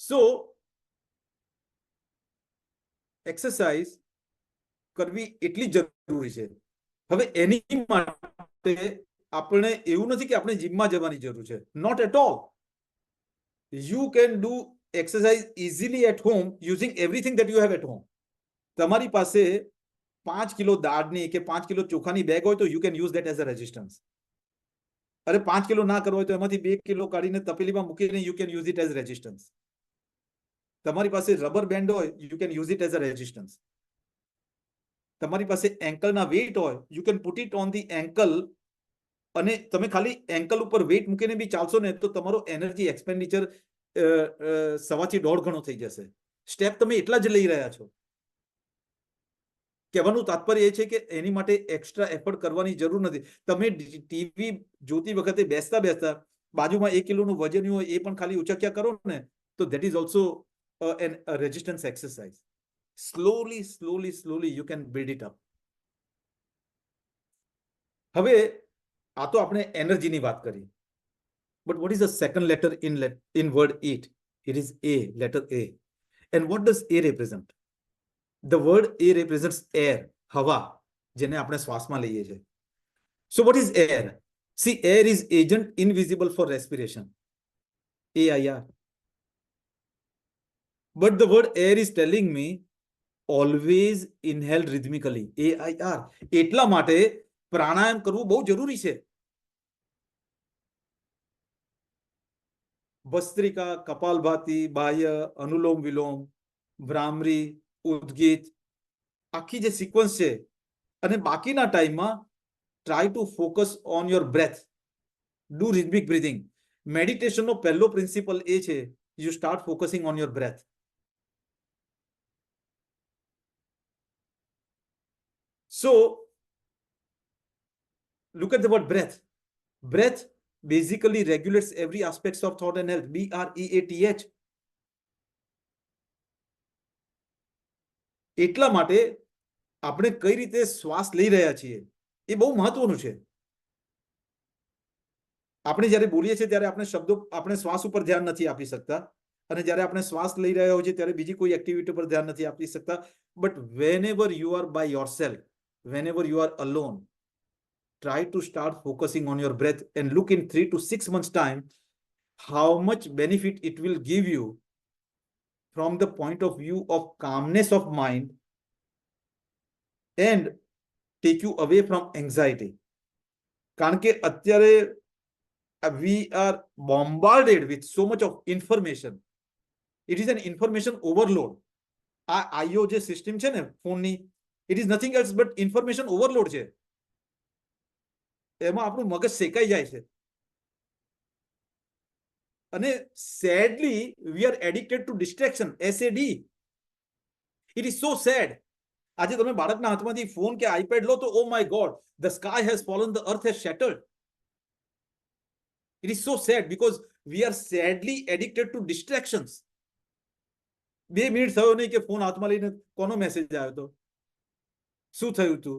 So, exercise કરવી એટલી જરૂરી છે. હવે એની માટે આપણે એવું નથી કે આપણે જીમમાં જવાની જરૂર છે. Not at all. You can do exercise easily at home using everything that you have at home. તમારી પાસે 5 કિલો દાળની કે 5 કિલો ચોખાની બેગ હોય તો you can use that as a resistance. અરે 5 કિલો ના કરવો હોય તો એમાંથી 2 કિલો કાઢીને તપેલીમાં મૂકીને you can use it as resistance. તમારી પાસે રબર બેન્ડ હોય, you can use it as a resistance. તમારી પાસે એન્કલના વેઇટ હોય, you can put it on the ankle, અને તમે ખાલી એન્કલ ઉપર વેઇટ મૂકીને બી ચાલશો ને તો તમારો એનર્જી એક્સપેન્ડિચર 1.5 થી 1.5 ગણો થઈ જશે. સ્ટેપ તમે એટલા જ લઈ રહ્યા છો. કહેવાનું તાત્પર્ય એ છે કે એની માટે એક્સ્ટ્રા એફર્ટ કરવાની જરૂર નથી. તમે ટીવી જોતી વખતે બેસતા બેસતા બાજુમાં 1 કિલોનું વજન હોય એ પણ ખાલી ઉચક્યા કરો ને તો that is also a resistance exercise. Slowly you can build it up. હવે આ તો આપણે એનર્જીની વાત કરી. But what is the second letter in word eat? It is A, letter A. And what does A represent? The word A represents air, હવા, જેને આપણે શ્વાસમાં લઈએ છીએ. So what is air? See, air is agent invisible for respiration. AIR. But the word air is telling me always inhale rhythmically. AIR. એટલા માટે પ્રાણાયામ કરવું બહુ જરૂરી છે. ભસ્ત્રિકા, કપાલભાતિ, બાહ્ય, અનુલોમ વિલોમ, ભ્રામરી, ઉદ્ગીત, આખી જે સિક્વન્સ છે, અને બાકીના ટાઈમમાં try to focus on your breath. Do rhythmic breathing. મેડિટેશનનો પહેલો પ્રિન્સિપલ એ છે, you start focusing on your breath. So, look at the word breath. Breath basically regulates every aspect of thought and health. BREATH. એટલા માટે આપણે કઈ રીતે શ્વાસ લઈ રહ્યા છીએ એ બહુ મહત્વનું છે. આપણે જ્યારે બોલીએ છીએ ત્યારે આપણે શ્વાસ ઉપર ધ્યાન નથી આપી શકતા, અને જ્યારે આપણે શ્વાસ લઈ રહ્યા હોઈએ ત્યારે બીજી કોઈ એક્ટિવિટી પર ધ્યાન નથી આપી શકતા. But whenever you are by yourself, whenever you are alone, try to start focusing on your breath and look in 3 to 6 months time how much benefit it will give you from the point of view of calmness of mind and take you away from anxiety. કારણ કે અત્યારે we are bombarded with so much of information. It is an information overload. આ IO જે system છે ને ફોનની, it is nothing else but information overload છે. એમાં આપણું મગજ શેકાઈ જાય છે. અને sadly we are addicted to distraction. SAD. It is so sad. આજે તમે બાળકના હાથમાંથી ફોન કે આઈપેડ લો તો oh my god, the sky has fallen, the earth has shattered. It is so sad because we are sadly addicted to distractions. 2 minute થયો નહીં કે phone હાથમાં લઈને કોનો મેસેજ આવ્યો હતો, શું થયું હતું,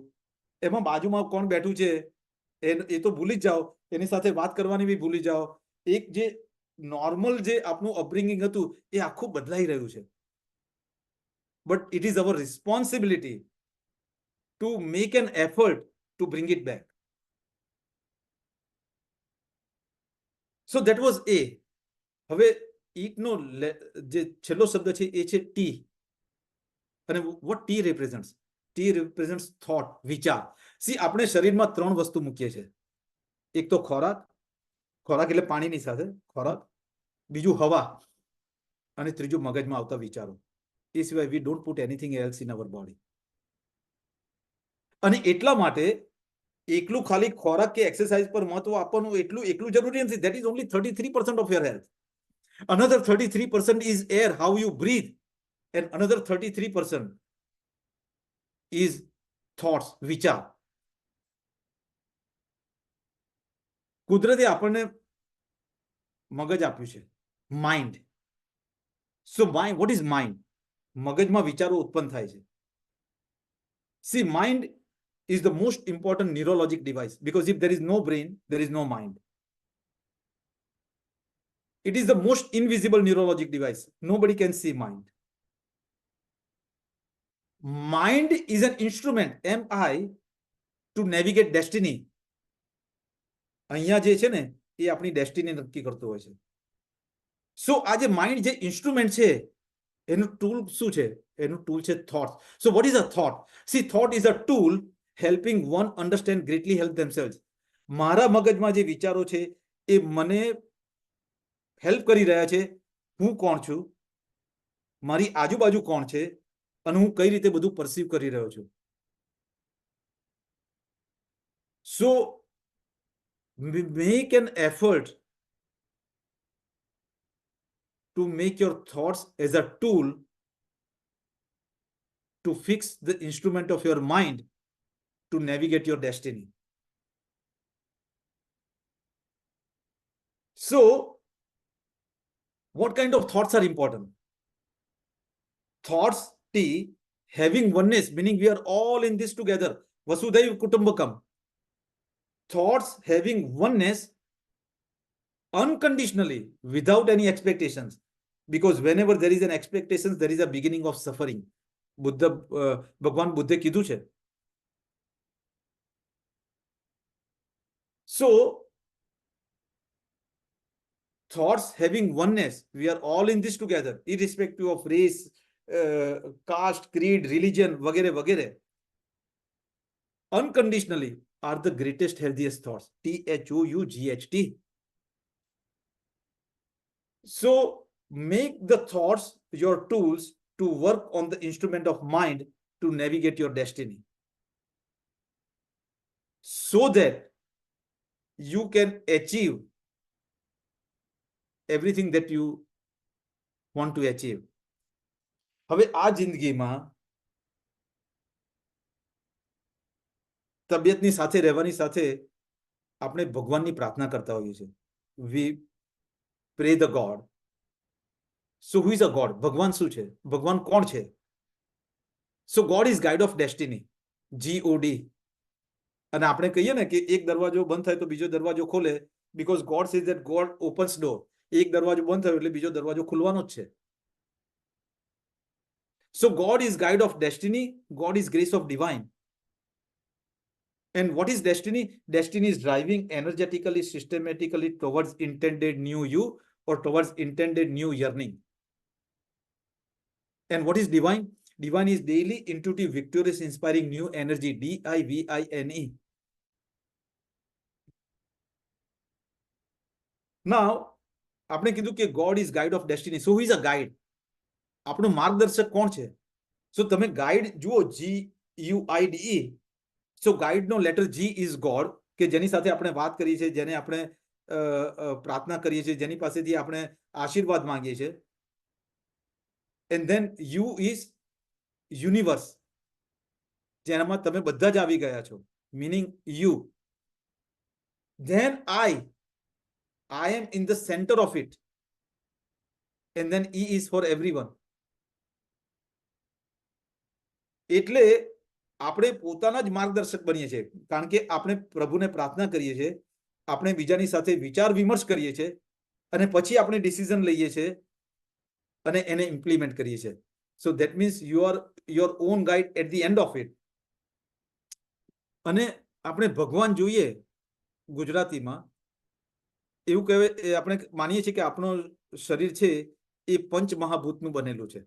એમાં બાજુમાં કોણ બેઠું છે એ તો ભૂલી જ જાઓ, એની સાથે વાત કરવાની બી ભૂલી જાઓ. એક જે નોર્મલ જે આપણું અપબ્રિંગિંગ હતું એ આખું બદલાઈ રહ્યું છે. But it is our responsibility to make an effort to bring it back. So that was A. હવે eat નો જે છેલ્લો શબ્દ છે એ છે T. અને what T represents? T represents thought, વિચાર. See, આપણે શરીરમાં 3 વસ્તુ મૂકીએ છીએ. એક તો ખોરાક, ખોરાક એટલે પાણીની સાથે ખોરાક, બીજું હવા, અને ત્રીજું મગજમાં આવતા વિચારો. એ સિવાય we don't put anything else in our body. અને એટલા માટે એકલું ખાલી ખોરાક કે એક્સરસાઇઝ પર મહત્વ આપવાનું એકલું જરૂરી નથી. That is only 33% of your health. Another 33% is air, how you breathe, and another 33% is thoughts, વિચાર. કુદરતે આપણને મગજ આપ્યું છે, mind. So mind, what is mind? મગજમાં વિચારો ઉત્પન્ન થાય છે. See, mind is the most important neurologic device, because if there is no brain, there is no mind. It is the most invisible neurologic device. Nobody can see mind. Mind is an instrument, MI, to navigate destiny. અહીંયા જે છે ને એ આપણી destiny નક્કી કરતો હોય છે. સો આ જે માઇન્ડ જે ઇન્સ્ટ્રુમેન્ટ છે એનું ટૂલ શું છે? એનું ટૂલ છે thought. So what is a thought? See, thought is a tool helping one understand greatly help themselves. મારા મગજમાં જે વિચારો છે એ મને હેલ્પ કરી રહ્યા છે હું કોણ છું, મારી આજુબાજુ કોણ છે, અને હું કઈ રીતે બધું પરસીવ કરી રહ્યો છું. સો make an effort to make your thoughts as a tool to fix the instrument of your mind to navigate your destiny. So, what kind of thoughts are important? Thoughts, T, having oneness, meaning we are all in this together. Vasudhaiva Kutumbakam. Thoughts having oneness unconditionally, without any expectations. Because whenever there is an expectation, there is a beginning of suffering. Bhagwan Buddha કીધું છે. So, thoughts having oneness, we are all in this together, irrespective of race, caste, creed, religion, वगैरह वगैरह. Unconditionally are the greatest, healthiest thoughts. THOUGHT. So make the thoughts your tools to work on the instrument of mind to navigate your destiny, so that you can achieve everything that you want to achieve. હવે આ જિંદગીમાં તબિયતની સાથે રહેવાની સાથે આપણે ભગવાનની પ્રાર્થના કરતા હોઈએ છીએ. We pray the God. So who is a God? ભગવાન શું છે? ભગવાન કોણ છે? So God is guide of destiny. GOD. અને આપણે કહીએ ને કે એક દરવાજો બંધ થાય તો બીજો દરવાજો ખોલે, because God says that God opens door. એક દરવાજો બંધ થયો એટલે બીજો દરવાજો ખુલવાનો જ છે. So God is guide of destiny. God is grace of divine. And what is destiny? Destiny is driving energetically, systematically towards intended new you, or towards intended new yearning. And what is divine? Divine is daily, intuitive, victorious, inspiring new energy. DIVINE. Now, આપણે કીધું કે God is guide of destiny. So who is a guide? આપણું માર્ગદર્શક કોણ છે? So તમે guide જુઓ, GUIDE. So guide નો લેટર G is God, કે જેની સાથે આપણે વાત કરીએ છીએ, જેને આપણે પ્રાર્થના કરીએ છીએ, જેની પાસેથી આપણે આશીર્વાદ માંગીએ છીએ. And then U is universe, જેનામાં તમે બધા જ આવી ગયા છો, meaning you. Then I am in the center of it. And then E is for everyone. એટલે આપણે પોતાના જ માર્ગદર્શક બનીએ છીએ, કારણ કે આપણે પ્રભુને પ્રાર્થના કરીએ છીએ, આપણે બીજાની સાથે વિચાર વિમર્શ કરીએ છીએ, અને પછી આપણે ડિસિઝન લઈએ છીએ અને એને ઇમ્પ્લિમેન્ટ કરીએ છીએ. So that means you are your own guide at the end of it. અને આપણે ભગવાન જોઈએ ગુજરાતીમાં એવું કહેવાય, આપણે માનીએ છીએ કે આપણું શરીર છે એ પંચમહાભૂતનું બનેલું છે.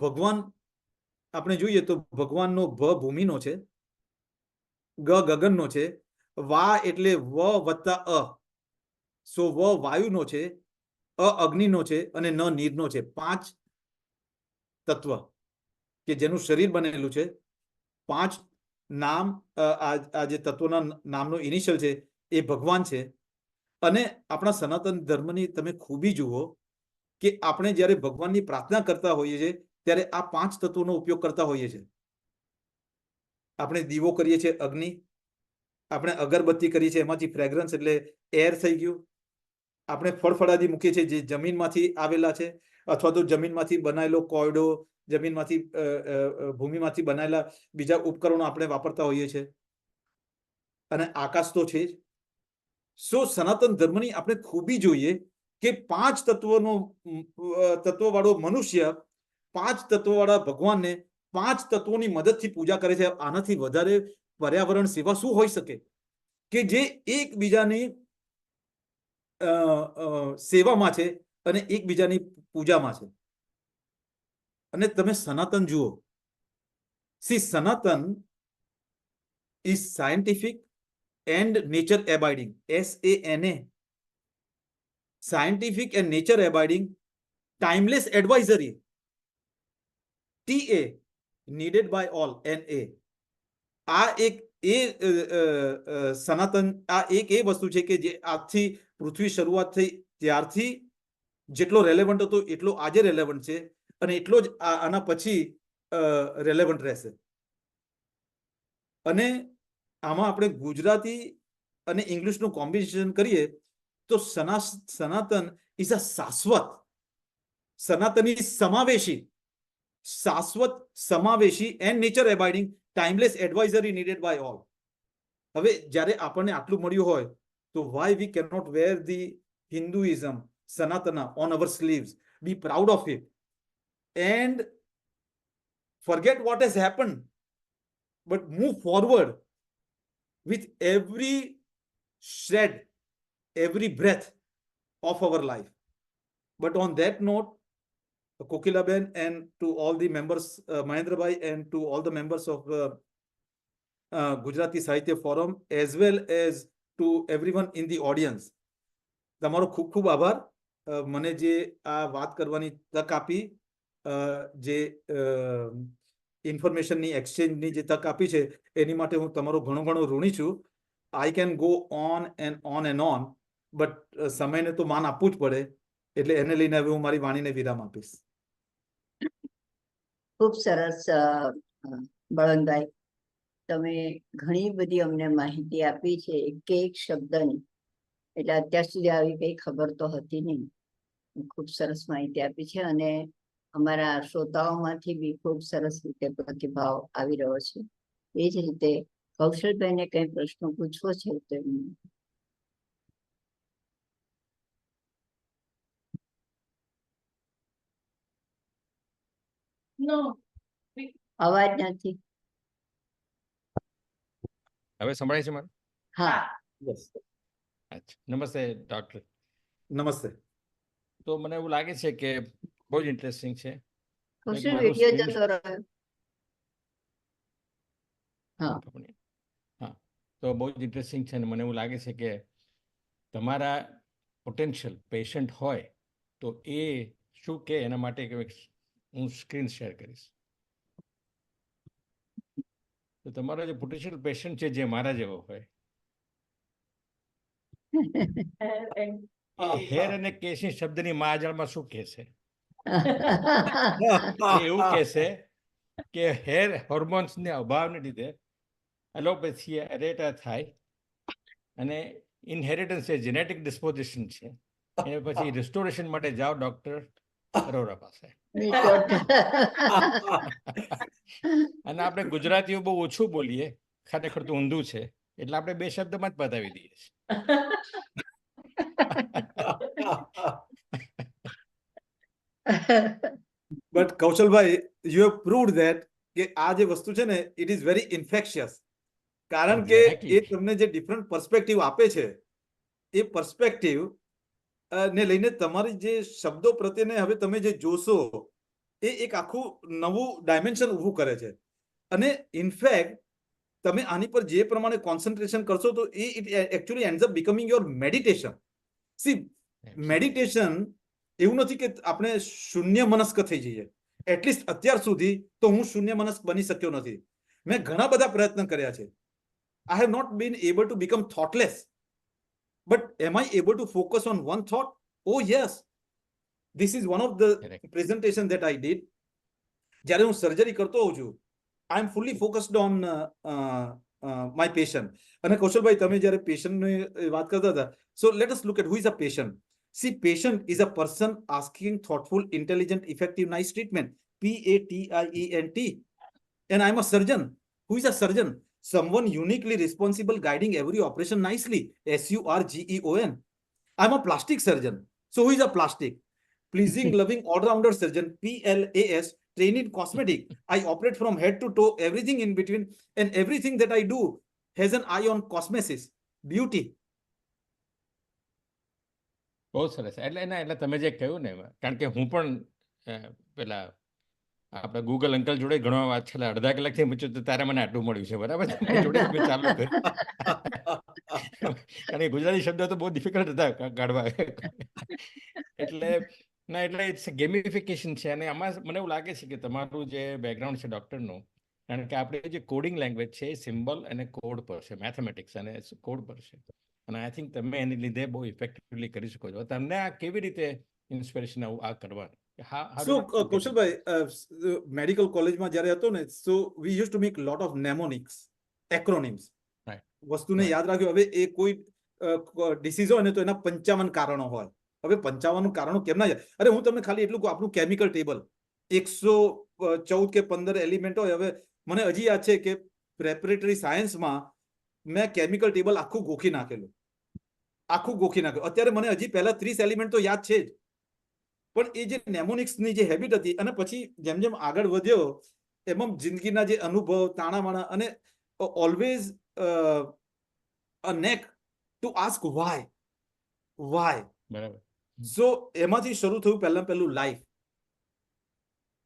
ભગવાન આપણે જોઈએ તો ભગવાનનો ભ ભૂમિનો છે, ગ ગગનનો છે, વા એટલે વ વત્તા અ, વ વાયુનો છે, અ અગ્નિનો છે અને ન નીરનો છે. 5 તત્વ કે જેનું શરીર બનેલું છે. 5 નામ, આ જે તત્વોના નામનો ઇનિશિયલ છે એ ભગવાન છે. અને આપણા સનાતન ધર્મની તમે ખૂબી જુઓ કે આપણે જ્યારે ભગવાનની પ્રાર્થના કરતા હોઈએ છીએ ત્યારે આ 5 તત્વોનો ઉપયોગ કરતા હોઈએ છીએ. આપણે દીવો કરીએ છીએ, અગ્નિ. આપણે અગરબત્તી કરીએ છીએ, એમાંથી ફ્રેગ્રન્સ એટલે એર થઈ ગયું. આપણે ફળફળાદી મૂકીએ છીએ જે જમીનમાંથી આવેલા છે, અથવા તો જમીનમાંથી બનાવેલો કોયડો, જમીનમાંથી ભૂમિમાંથી બનાવેલા બીજા ઉપકરણો આપણે વાપરતા હોઈએ છીએ. અને આકાશ તો છે જ. સનાતન ધર્મની આપણે ખૂબી જોઈએ કે 5 તત્વવાળો મનુષ્ય 5 તત્વવાળા ભગવાનને 5 તત્વોની મદદથી પૂજા કરે છે. આનાથી વધારે પર્યાવરણ સેવા શું હોઈ શકે કે જે એકબીજાની સેવામાં છે અને એકબીજાની પૂજામાં છે. અને તમે સનાતન જુઓ, સનાતન is scientific and nature abiding, SANA, scientific and nature abiding, timeless advisory, TA, needed by all, NA. આ એક સનાતન, આ એક એ વસ્તુ છે કે જે આજથી પૃથ્વી શરૂઆત થઈ ત્યારથી જેટલો રેલેવન્ટ હતો એટલો આજે રેલેવન્ટ છે અને એટલો જ આના પછી રેલેવન્ટ રહેશે. અને આમાં આપણે ગુજરાતી અને ઇંગ્લિશનું કોમ્બિનેશન કરીએ તો સનાતન ઇઝ અ શાશ્વત, સનાતની સમાવેશી, શાશ્વત સમાવેશી and nature abiding, timeless advisory needed by all. હવે જ્યારે આપણને આટલું મળ્યું હોય તો why we cannot wear the Hinduism Sanatana on our sleeves, be proud of it and forget what has happened, but move forward with every shred, every breath of our life. But on that note, Kokilaben, and to all the members, Mahendra Bhai, and to all the members of Gujarati Sahitya Forum, as well as to everyone in the audience, તમારો ખૂબ ખૂબ આભાર. મને જે આ વાત કરવાની તક આપી, જે ઇન્ફોર્મેશનની એક્સચેન્જની જે તક આપી છે એની માટે હું તમારો ઘણો ઘણો ઋણી છું. I can go on and on, but સમયને તો માન આપવું જ પડે, એટલે એને લઈને હવે હું મારી વાણીને વિરામ આપીશ. ખૂબ સરસ બળવંતભાઈ, તમે ઘણી બધી અમને માહિતી આપી છે એક શબ્દની. એટલે અત્યાર સુધી આવી કઈ ખબર તો હતી નહીં. ખૂબ સરસ માહિતી આપી છે અને અમારા શ્રોતાઓમાંથી બી ખૂબ સરસ રીતે પ્રતિભાવ આવી રહ્યો છે. એ જ રીતે કૌશલભાઈને કઈ પ્રશ્નો પૂછવો છે તો અવાજ નથી. હવે સંભળાય છે મારું? હા, અચ્છા, નમસ્તે ડોક્ટર. નમસ્તે. તો મને એવું લાગે છે કે બહુ જ ઇન્ટરેસ્ટિંગ છે. કૌશલ વિડીયો જતો રહ્યો. હા, તો બહુ જ ઇન્ટરેસ્ટિંગ છે અને મને એવું લાગે છે કે તમારા પોટેન્શિયલ પેશન્ટ હોય તો એ શું કે એના માટે હું સ્ક્રીન શેર કરીશ. તો તમારો જે પોટેન્શિયલ પેશન્ટ છે જે મારા જેવો હોય, હેર અને કેસની શબ્દની માયાજાળમાં શું કહે છે? એવું કહેશે કે હેર હોર્મોન્સને અભાવને લીધે એલોપેથી એરેટા થાય અને ઇનહેરિટન્સ એ જેનેટિક ડિસ્પોઝિશન છે. એ પછી રિસ્ટોરેશન માટે જાઓ ડોક્ટર અરોરા પાસે. અને આપણે ગુજરાતીઓ બહુ ઓછું બોલીએ, ખરેખર તો ઊંધું છે, એટલે આપણે 2 શબ્દમાં જ બતાવી દઈએ છીએ. But Kaushalbhai, you have proved that કે આ જે વસ્તુ છે ને ઇટ ઇઝ વેરી ઇન્ફેક્શિયસ, કારણ કે Exactly. એ તમને જે ડિફરન્ટ પર્સપેક્ટિવ આપે છે એ પર્સપેક્ટિવ ને લઈને તમારી જે શબ્દો પ્રત્યેને હવે તમે જે જોશો એ એક આખું નવું ડાયમેન્શન ઊભું કરે છે. અને ઇનફેક્ટ તમે આની પર જે પ્રમાણે કોન્સન્ટ્રેશન કરશો તો એ it actually ends up becoming your meditation. See meditation એવું નથી કે આપણે શૂન્ય મનસ્ક થઈ જઈએ. એટલીસ્ટ અત્યાર સુધી તો હું શૂન્ય મનસ્ક બની શક્યો નથી. મેં ઘણા બધા પ્રયત્ન કર્યા છે. I have not been able to become thoughtless. But am I able to focus on one thought? Oh yes. This is one of the Correct. presentation that I did. જ્યારે હું સર્જરી કરતો હોઉં છું, I am fully focused on my patient. અને કૌશલભાઈ તમે જ્યારે પેશન્ટની વાત કરતા હતા, so let us look at who is a patient. See, patient is a person asking thoughtful, intelligent, effective, nice treatment. PATIENT. And I'm a surgeon. Who is a surgeon? Someone uniquely responsible, guiding every operation nicely. SURGEON. I'm a plastic surgeon. So who is a plastic? Pleasing, loving, all-rounder surgeon. PLAS. Trained in cosmetic. I operate from head to toe, everything in between, and everything that I do has an eye on cosmesis, beauty. બહુ સરસ. એટલે તમે જે કહ્યું ને એમાં, કારણ કે હું પણ પેલા આપણે ગૂગલ અંકલ જોડે ઘણો વાત છેલ્લા અડધા કલાકથી પૂછ્યું તો તારે મને આટલું મળ્યું છે, બરાબર? તમારી જોડે જ મેં ચાલુ કર્યું. કારણ કે ગુજરાતી શબ્દો તો બહુ ડિફિકલ્ટ હતા કાઢવા. એટલે ઇટ્સ ગેમિફિકેશન છે. અને આમાં મને એવું લાગે છે કે તમારું જે બેકગ્રાઉન્ડ છે ડૉક્ટરનું, કારણ કે આપણે જે કોડિંગ લેંગ્વેજ છે એ સિમ્બલ અને કોડ પર છે, મેથેમેટિક્સ અને કોડ પર છે. અને આઈ થિંક તમે એની લીધે બહુ ઇફેક્ટિવલી કરી શકો છો. તમને આ કેવી રીતે ઇન્સ્પિરેશન આ કરવાનું? So, Kaushalbhai, medical college માં જ્યારે હતો ને, so we used to make lot of mnemonics, acronyms. Right. વસ્તુને Right. યાદ રાખ્યો. હવે એ કોઈ ડિસીઝ હોય ને તો એના 55 કારણો હોય. હવે 55 કારણો કેમ ના જાય? અરે હું તમને ખાલી એટલું કહું, આપણું કેમિકલ ટેબલ 114 કે 15 એલિમેન્ટ હોય. હવે મને હજી યાદ છે કે પ્રેપરેટરી સાયન્સમાં મેં કેમિકલ ટેબલ આખું ગોખી નાખેલું. અત્યારે મને હજી પહેલા 30 એલિમેન્ટ તો યાદ છે જ. પણ એ જે નેમોનિક્સની જે હેબિટ હતી, અને પછી જેમ જેમ આગળ વધ્યો એમાં જિંદગીના જે અનુભવ તાણાવાણા, અને ઓલવેઝ અ નેક ટુ આસ્ક વાય. બરાબર. સો એમાંથી શરૂ થયું પહેલું લાઈફ,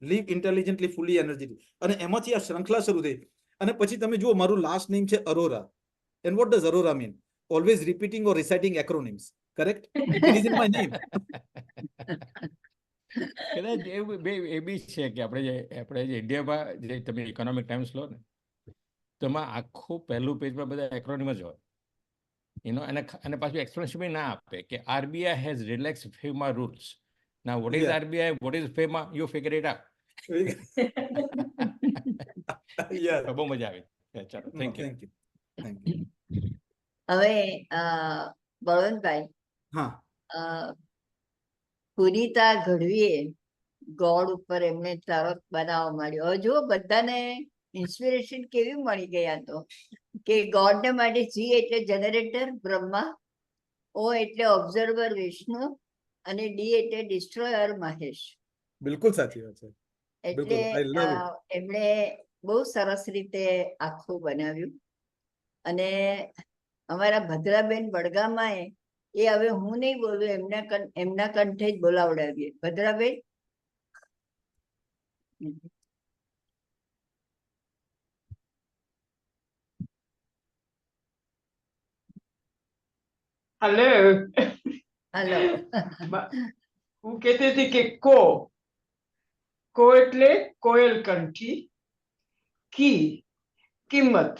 લીવ ઇન્ટેલિજન્ટલી, ફુલી એનર્જેટિક, અને એમાંથી આ શ્રૃંખલા શરૂ થઈ. અને પછી તમે જુઓ, મારું લાસ્ટ નેમ છે Arora. And what does Arora mean? Always repeating or reciting acronyms. Correct? It is in my name. કદાચ એ બી છે કે આપણે જે ઇન્ડિયામાં જે તમે ઇકોનોમિક ટાઈમ્સ લો ને, તો એમાં આખું પહેલું પેજમાં બધા એક્રોનિમ જ હોય. અને પાછું એક્સપ્લેનેશન બી ના આપે કે RBI has relaxed FEMA rules. Now what is Yeah. RBI, what is FEMA, you figure it out. Yeah. બહુ મજા આવી. ચાલો, થેન્ક યુ. Thank you. હવે બળવંતભાઈ, હા, પુરીતા ગઢવીએ ગોળ ઉપર એમને તરત બનાવવા માંડ્યો. હવે જુઓ, બધાને ઇન્સ્પિરેશન કેવી મળી ગયા તો કે ગોડને માટે G એટલે જનરેટર બ્રહ્મા, O એટલે ઓબ્ઝર્વર વિષ્ણુ, અને D એટલે ડિસ્ટ્રોયર મહેશ. બિલકુલ સાચી વાત છે. એટલે બિલકુલ, I love it. એમણે બહુ સરસ રીતે આખું બનાવ્યું. અને અમારા ભદ્રાબેન વડગામાં એ હવે હું નહીં બોલું, એમના કંઠે જ બોલાવડાવીએ. ભદ્રાબેન. Hello. હાલો. હું કહેતી હતી કે કો એટલે કોયલ કંઠી, કી કિંમત.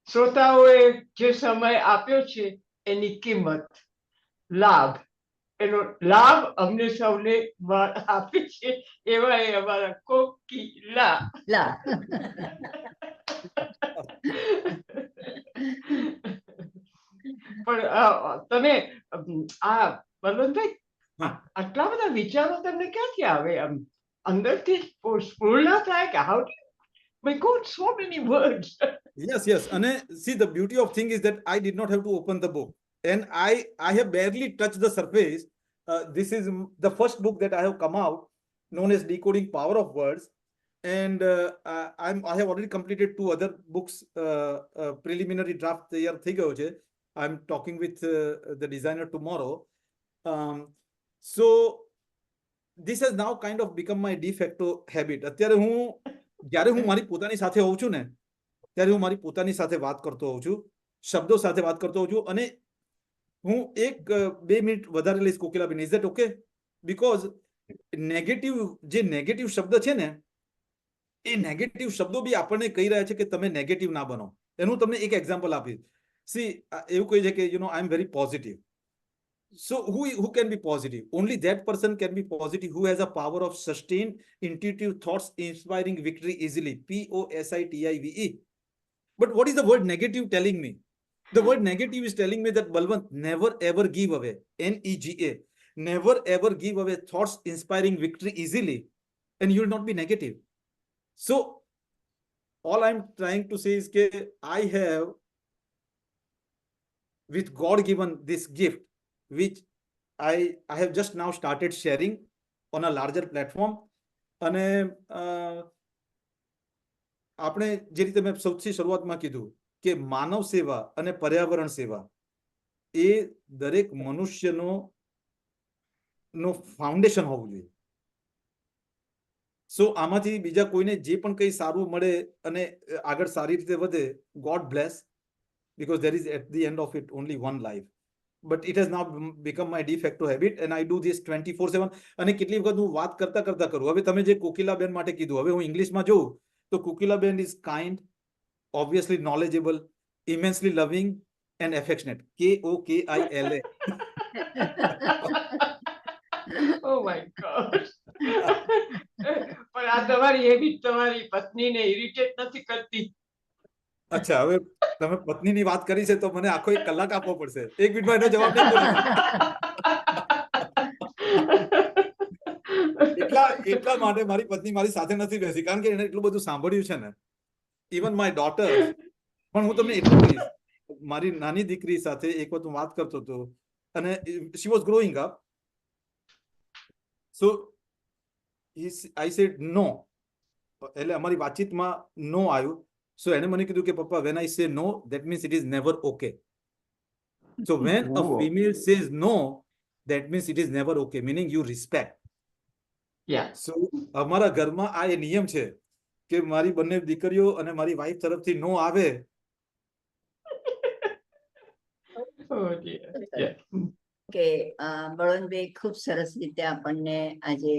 શ્રોતાઓએ જે સમય આપ્યો છે એની કિંમત. લાભ, એનો લાભ અમને સૌને આપે છે, એવા એ અમારા કોકિલા. લા. પણ તમે આ બલવંતભાઈ, હા. આટલા બધા વિચારો તમને ક્યાંથી આવે? આમ અંદરથી સ્ફૂર્ણ થાય કે how do you, my God, so many words. Yes. And see, the beauty of thing is that I did not have to open the book, and I have barely touched the surface. This is the first book that I have come out, known as Decoding Power of Words. and I have already completed 2 other books. Preliminary draft તૈયાર થઈ ગયો છે. I'm talking with the designer tomorrow. So this has now kind of become my de facto habit. અત્યારે જ્યારે હું મારી પોતાની સાથે હોઉં છું ને, ત્યારે હું મારી પોતાની સાથે વાત કરતો હોઉં છું, શબ્દો સાથે વાત કરતો હોઉં છું, અને હું 1-2 મિનિટ વધારે લઈશ Kokilaben. Is that okay? Because જે નેગેટિવ શબ્દ છે ને, એ નેગેટિવ શબ્દો બી આપણને કહી રહ્યા છે કે તમે નેગેટિવ ના બનો. એનું તમને એક એક્ઝામ્પલ આપીશ. સી, એવું કહે છે કે I am very positive. So who can be positive? Only that person can be positive who has a power of sustained intuitive thoughts inspiring victory easily. POSITIVE. But what is the word negative telling me? The word negative is telling me that Balwant, never ever give away, NEGA, never ever give away thoughts inspiring victory easily, and you will not be negative. So all I'm trying to say is that I have, with God given this gift, which I have just now started sharing on a larger platform. અને આપણે જે રીતે મેં સૌથી શરૂઆતમાં કીધું કે માનવ સેવા અને પર્યાવરણ સેવા એ દરેક મનુષ્યનો ફાઉન્ડેશન હોવું જોઈએ. સો આમાંથી બીજા કોઈને જે પણ કંઈ સારું મળે અને આગળ સારી રીતે વધે, God bless, because there is at the end of it only one life. But it has now become my de facto habit and I do this 24/7. અને કેટલી વખત હું વાત કરતા કરું. હવે તમે જે કોકિલાબેન માટે કીધું, હવે હું ઇંગ્લિશમાં જોઉં તો Kokilaben is kind, obviously knowledgeable, immensely loving and affectionate. KOKILA. Oh my God. પણ આ તમારી હેબિટ તમારી પત્નીને ઇરિટેટ નથી કરતી? અચ્છા, હવે તમે પત્નીની વાત કરી છે તો મને આખો 1 કલાક આપવો પડશે. 1 મિનિટમાં એનો જવાબ નહીં બોલું. એટલા માટે મારી પત્ની મારી સાથે નથી બેસી, કારણ કે એને એટલું બધું સાંભળ્યું છે ને. Even my daughter. પણ હું તમને એટલું કહીશ, મારી નાની દીકરી સાથે એક વખત હું વાત કરતો હતો અને she was growing up. So I said no. એટલે અમારી વાતચીતમાં નો આવ્યું. So એને મને કીધું કે પપ્પા, when I say no, that means it is never okay. So when a female says no, that means it is never okay, meaning you respect. Yeah. So અમારા ઘરમાં આ એ નિયમ છે કે મારી બંને દીકરીઓ અને મારી વાઈફ તરફથી નો આવે. Oh dear. Yeah. કે બળવંતભાઈ ખૂબ સરસ રીતે આપણને આજે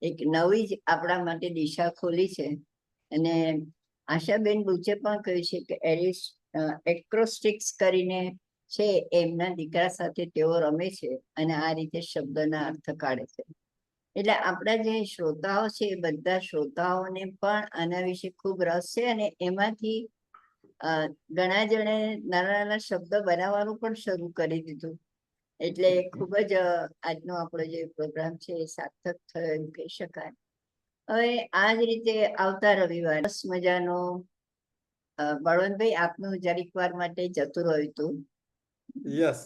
એક નવી જ આપણા માટે દિશા ખોલી છે. અને આશાબેન બુચે પણ કહ્યું છે કે એક્રોસ્ટિક્સ કરીને છે, એમના દીકરા સાથે તેઓ રમે છે અને આ રીતે શબ્દના અર્થ કાઢે છે. એટલે આપણા જે શ્રોતાઓ છે એ બધા શ્રોતાઓને પણ આના વિશે ખૂબ રસ છે અને એમાંથી ઘણા જણે નાના નાના શબ્દ બનાવવાનું પણ શરૂ કરી દીધું. એટલે ખૂબ જ આજનો આપણો જે પ્રોગ્રામ છે એ સાર્થક થયો એમ કહી શકાય. હવે આ જ રીતે આવતા રવિવાર સરસ મજાનો બળવંતભાઈ આપનું જરીક વાર માટે જતું રહ્યું હતું. યસ,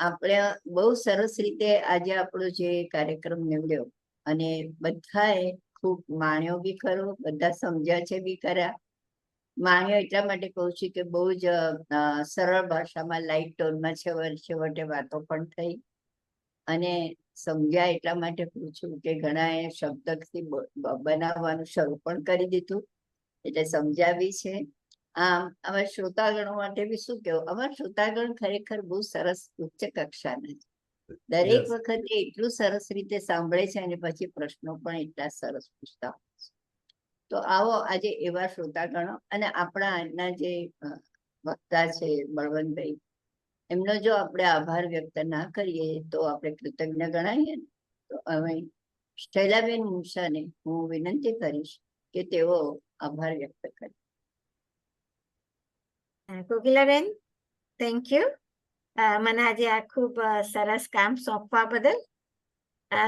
આપણે બહુ સરસ રીતે આજે આપણો જે કાર્યક્રમ નીવડ્યો અને બધાએ ખૂબ માણ્યો બી ખરો, બધા સમજ્યા છે બી ખરા. માણ્યો એટલા માટે કહું છું કે બહુ જ સરળ ભાષામાં, લાઇટ ટોનમાં છેવટે વાતો પણ થઈ. અને સમજ્યા એટલા માટે પૂછું કે ઘણાએ શબ્દથી બનાવવાનું શરૂ પણ કરી દીધું, એટલે સમજાવી છે. આમ અમારા શ્રોતાગણો માટે બી શું કહેવું, અમારા શ્રોતાગણ ખરેખર બહુ સરસ ઉચ્ચ કક્ષાના છે. દરેક વખતે એટલું સરસ રીતે સાંભળે છે અને પછી પ્રશ્નો પણ એટલા સરસ પૂછતા હોય છે. તો આવો આજે એવા શ્રોતાગણો અને આપણા આજના જે વક્તા છે બળવંતભાઈ, એમનો જો આપણે આભાર વ્યક્ત ના કરીએ તો આપણે કૃતજ્ઞ ગણાઈએ ને. તો હવે શૈલાબેન મૂસાને હું વિનંતી કરીશ કે તેઓ આભાર વ્યક્ત કરે. Kokilaben, thank you. મને આજે આ ખૂબ સરસ કામ સોંપવા બદલ.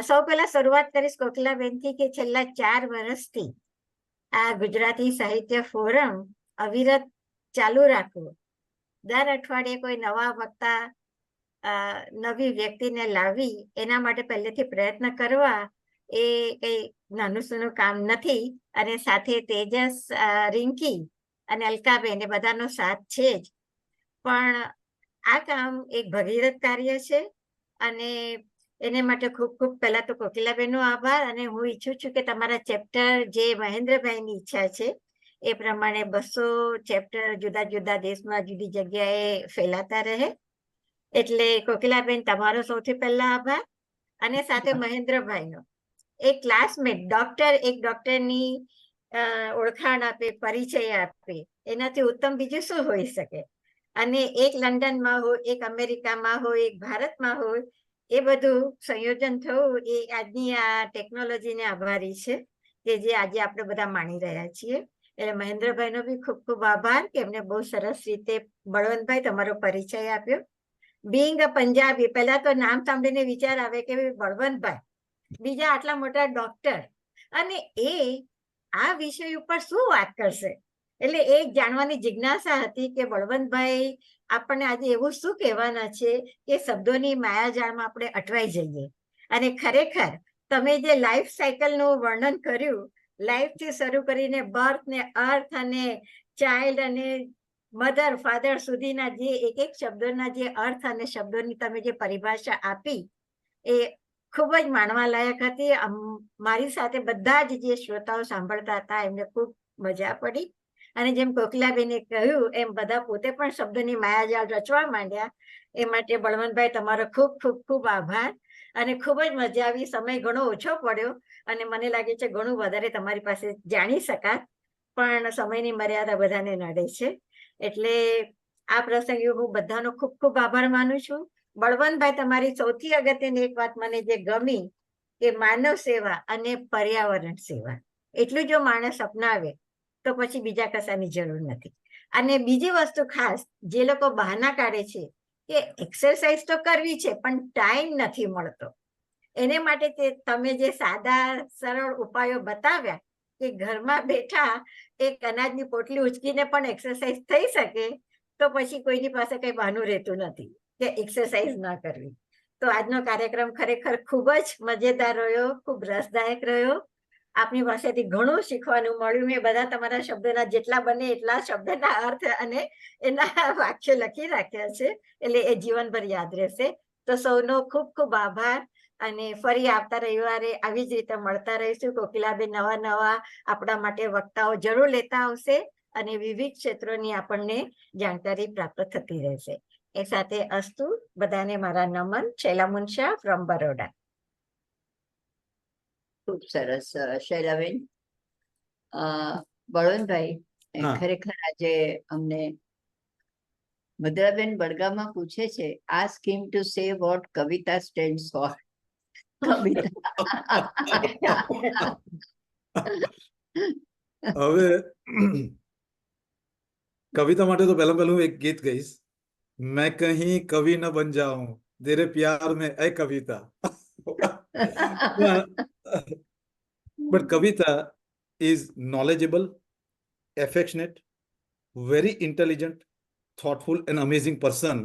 સૌ પહેલા શરૂઆત કરીશ કોકિલાબેનથી કે છેલ્લા 4 વર્ષથી આ ગુજરાતી સાહિત્ય ફોરમ અવિરત ચાલુ રાખવું, દર અઠવાડિયે કોઈ નવા વક્તા, નવી વ્યક્તિને લાવી એના માટે પહેલેથી પ્રયત્ન કરવા, એ કઈ નાનું સૂનું કામ નથી. અને સાથે તેજસ, રિંકી અને અલકાબેન એ બધાનો સાથ છે જ. પણ આ કામ એક ભગીરથ કાર્ય છે અને એને માટે ખૂબ ખૂબ પહેલા તો કોકિલાબેનનો આભાર. અને હું ઈચ્છું છું કે તમારા ચેપ્ટર જે મહેન્દ્રભાઈની ઈચ્છા છે એ પ્રમાણે 200 ચેપ્ટર જુદા જુદા દેશમાં જુદી જગ્યાએ ફેલાતા રહે. એટલે કોકિલાબેન તમારો સૌથી પહેલા આભાર. અને સાથે મહેન્દ્રભાઈનો એક ક્લાસમેટ ડોક્ટર, એક ડોક્ટરની ઓળખાણ આપે, પરિચય આપે, એનાથી ઉત્તમ બીજું શું હોઈ શકે. અને એક લંડનમાં હોય, એક અમેરિકામાં હોય, એક ભારતમાં હોય, એ બધું સંયોજન થવું એ આજની આ ટેકનોલોજીને આભારી છે કે જે આજે આપણે બધા માણી રહ્યા છીએ. એટલે મહેન્દ્રભાઈનો બી ખૂબ ખૂબ આભાર કે એમને બહુ સરસ રીતે બળવંતભાઈ તમારો પરિચય આપ્યો. બિંગ અ પંજાબી, પહેલા તો નામ સાંભળીને વિચાર આવે કે બળવંતભાઈ બીજા આટલા મોટા ડોક્ટર અને એ આ વિષય ઉપર શું વાત કરશે. એટલે એક જાણવાની જિજ્ઞાસા હતી કે બળવંતભાઈ આપણને આજે એવું શું કહેવાના છે કે શબ્દોની માયાજાળમાં આપણે અટવાઈ જઈએ. અને ખરેખર તમે જે લાઈફ સાયકલનું વર્ણન કર્યું, લાઈફથી શરૂ કરીને બર્થ ને અર્થ અને ચાઇલ્ડ અને મધર ફાધર સુધીના જે એક એક શબ્દોના જે અર્થ અને શબ્દોની તમે જે પરિભાષા આપી એ ખૂબ જ માણવા લાયક હતી. મારી સાથે બધા જ જે શ્રોતાઓ સાંભળતા હતા એમને ખૂબ મજા પડી. અને જેમ કોકિલાબેને કહ્યું એમ બધા પોતે પણ શબ્દની માયાજાળ રચવા માંડ્યા. એ માટે બળવંતભાઈ તમારો ખૂબ ખૂબ ખૂબ આભાર. અને ખૂબ જ મજા આવી. સમય ઘણો ઓછો પડ્યો અને મને લાગે છે ઘણું વધારે તમારી પાસે જાણી શકાત, પણ સમયની મર્યાદા બધાને નડે છે. એટલે આ પ્રસંગે હું બધાનો ખૂબ ખૂબ આભાર માનું છું. બળવંતભાઈ, તમારી સૌથી અગત્યની એક વાત મને જે ગમી કે માનવ સેવા અને પર્યાવરણ સેવા, એટલું જો માણસ અપનાવે તો પછી બીજા કશાની જરૂર નથી. અને બીજી વસ્તુ ખાસ, જે લોકો બહાના કાઢે છે કે એક્સરસાઇઝ તો કરવી છે પણ ટાઈમ નથી મળતો, એને માટે તમે જે સાદા સરળ ઉપાયો બતાવ્યા કે ઘરમાં બેઠા એક અનાજની પોટલી ઉચકીને પણ એક્સરસાઇઝ થઈ શકે, તો પછી કોઈની પાસે કઈ બહાનું રહેતું નથી કે એક્સરસાઇઝ ના કરવી. તો આજનો કાર્યક્રમ ખરેખર ખૂબ જ મજેદાર રહ્યો, ખૂબ રસદાયક રહ્યો. આપની પાસેથી ઘણું શીખવાનું મળ્યું. મેં બધા તમારા શબ્દના જેટલા બને એટલા શબ્દના અર્થ અને એના વાક્ય લખી રાખ્યા છે, એટલે એ જીવનભર યાદ રહેશે. તો સૌનો ખૂબ ખૂબ આભાર. અને ફરી આવતા રવિવારે આવી જ રીતે મળતા રહીશું. કોકિલાબેન નવા નવા આપણા માટે વક્તાઓ જરૂર લેતા આવશે અને વિવિધ ક્ષેત્રોની આપણને જાણકારી પ્રાપ્ત થતી રહેશે. એ સાથે અસ્તુ. બધાને મારા નમન. શૈલા મુનશા ફ્રોમ બરોડા. ખૂબ સરસ શૈલાબેન. બળવંતભાઈ, હા. ખરેખર આજે અમને મધુરાબેન બડગામમાં પૂછે છે, ask him to say what Kavita stands for. હવે કવિતા માટે તો પહેલા હું એક ગીત ગઈશ, મેં કહી કવિ ન બન જાઉં તેરે પ્યાર મેં એ કવિતા. But Kavita is knowledgeable, affectionate, very intelligent, thoughtful and amazing person,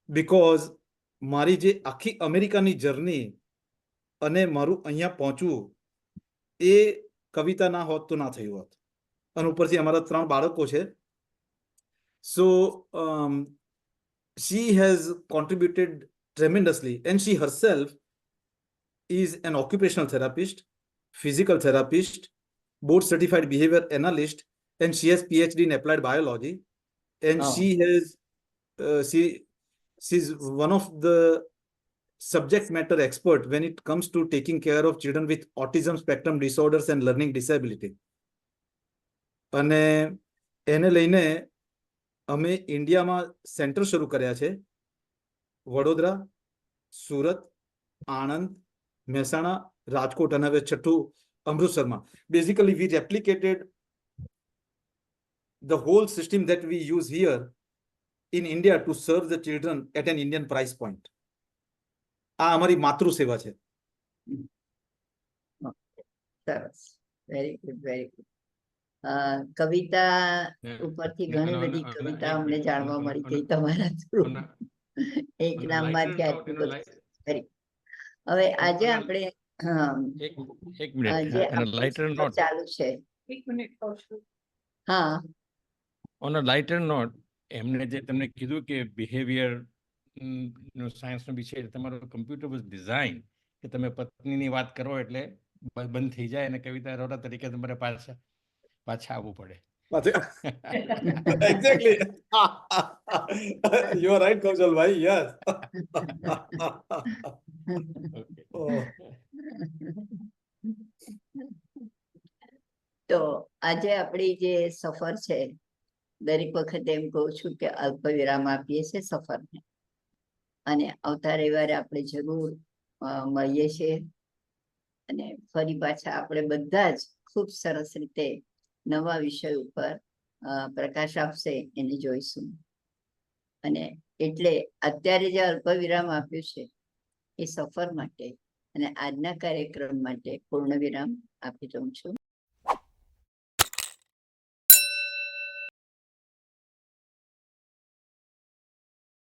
because મારી જે આખી અમેરિકાની જર્ની અને મારું અહીંયા પહોંચવું એ કવિતા ના હોત તો ના થયું હોત. અને ઉપરથી અમારા 3 બાળકો છે. So she has contributed tremendously, and she herself is an occupational therapist, physical therapist, board certified behavior analyst, and she has PhD in applied biology. And Oh. she has she's one of the subject matter expert when it comes to taking care of children with autism spectrum disorders and learning disability. અને એને લઈને અમે ઇન્ડિયામાં centre શરૂ કર્યા છે, વડોદરા, સુરત, આણંદ, મહેસાણા, રાજકોટ અને હવે છઠ્ઠું અમૃતસરમાં. Basically, we replicated the whole system that we use here in India to serve the children at an Indian price point. આ અમારી માતૃ સેવા છે. સરસ. Very good, very good. કવિતા ઉપરથી ઘણી બધી કવિતા અમને જાણવા મળી ગઈ તમારા થ્રુ. એક નામમાંથી આટલું બધું. હવે આજે આપણે એક મિનિટ જે અને આપણું લાઇટર સફર નોટ ચાલુ છે. એક મિનિટ કહું છું. હા, ઓન અ લાઇટર નોટ એમને જે તમને કીધું કે બિહેવિયર નો સાયન્સનો વિષય છે, તમારો કમ્પ્યુટર વોઝ ડિઝાઇન કે તમે પત્નીની વાત કરો એટલે બંધ થઈ જાય અને કવિતા અરોરા તરીકે તમારે પાછા આવવું પડે. Exactly. You are right, Kaushalbhai. Yes. Oh. તો આજે આપણી જે સફર છે, દરેક વખતે એમ કહું છું કે અલ્પ વિરામ આપીએ છીએ સફરને, અને આવતા રવિવારે આપણે જરૂર મળીએ છીએ અને ફરી પાછા આપણે બધા જ ખૂબ સરસ રીતે નવા વિષય ઉપર પ્રકાશ આપશે એને જોઈશું. અને એટલે અત્યારે જે અલ્પ વિરામ આપ્યું છે એ સફર માટે અને આજના કાર્યક્રમ માટે પૂર્ણ વિરામ આપી દઉં છું.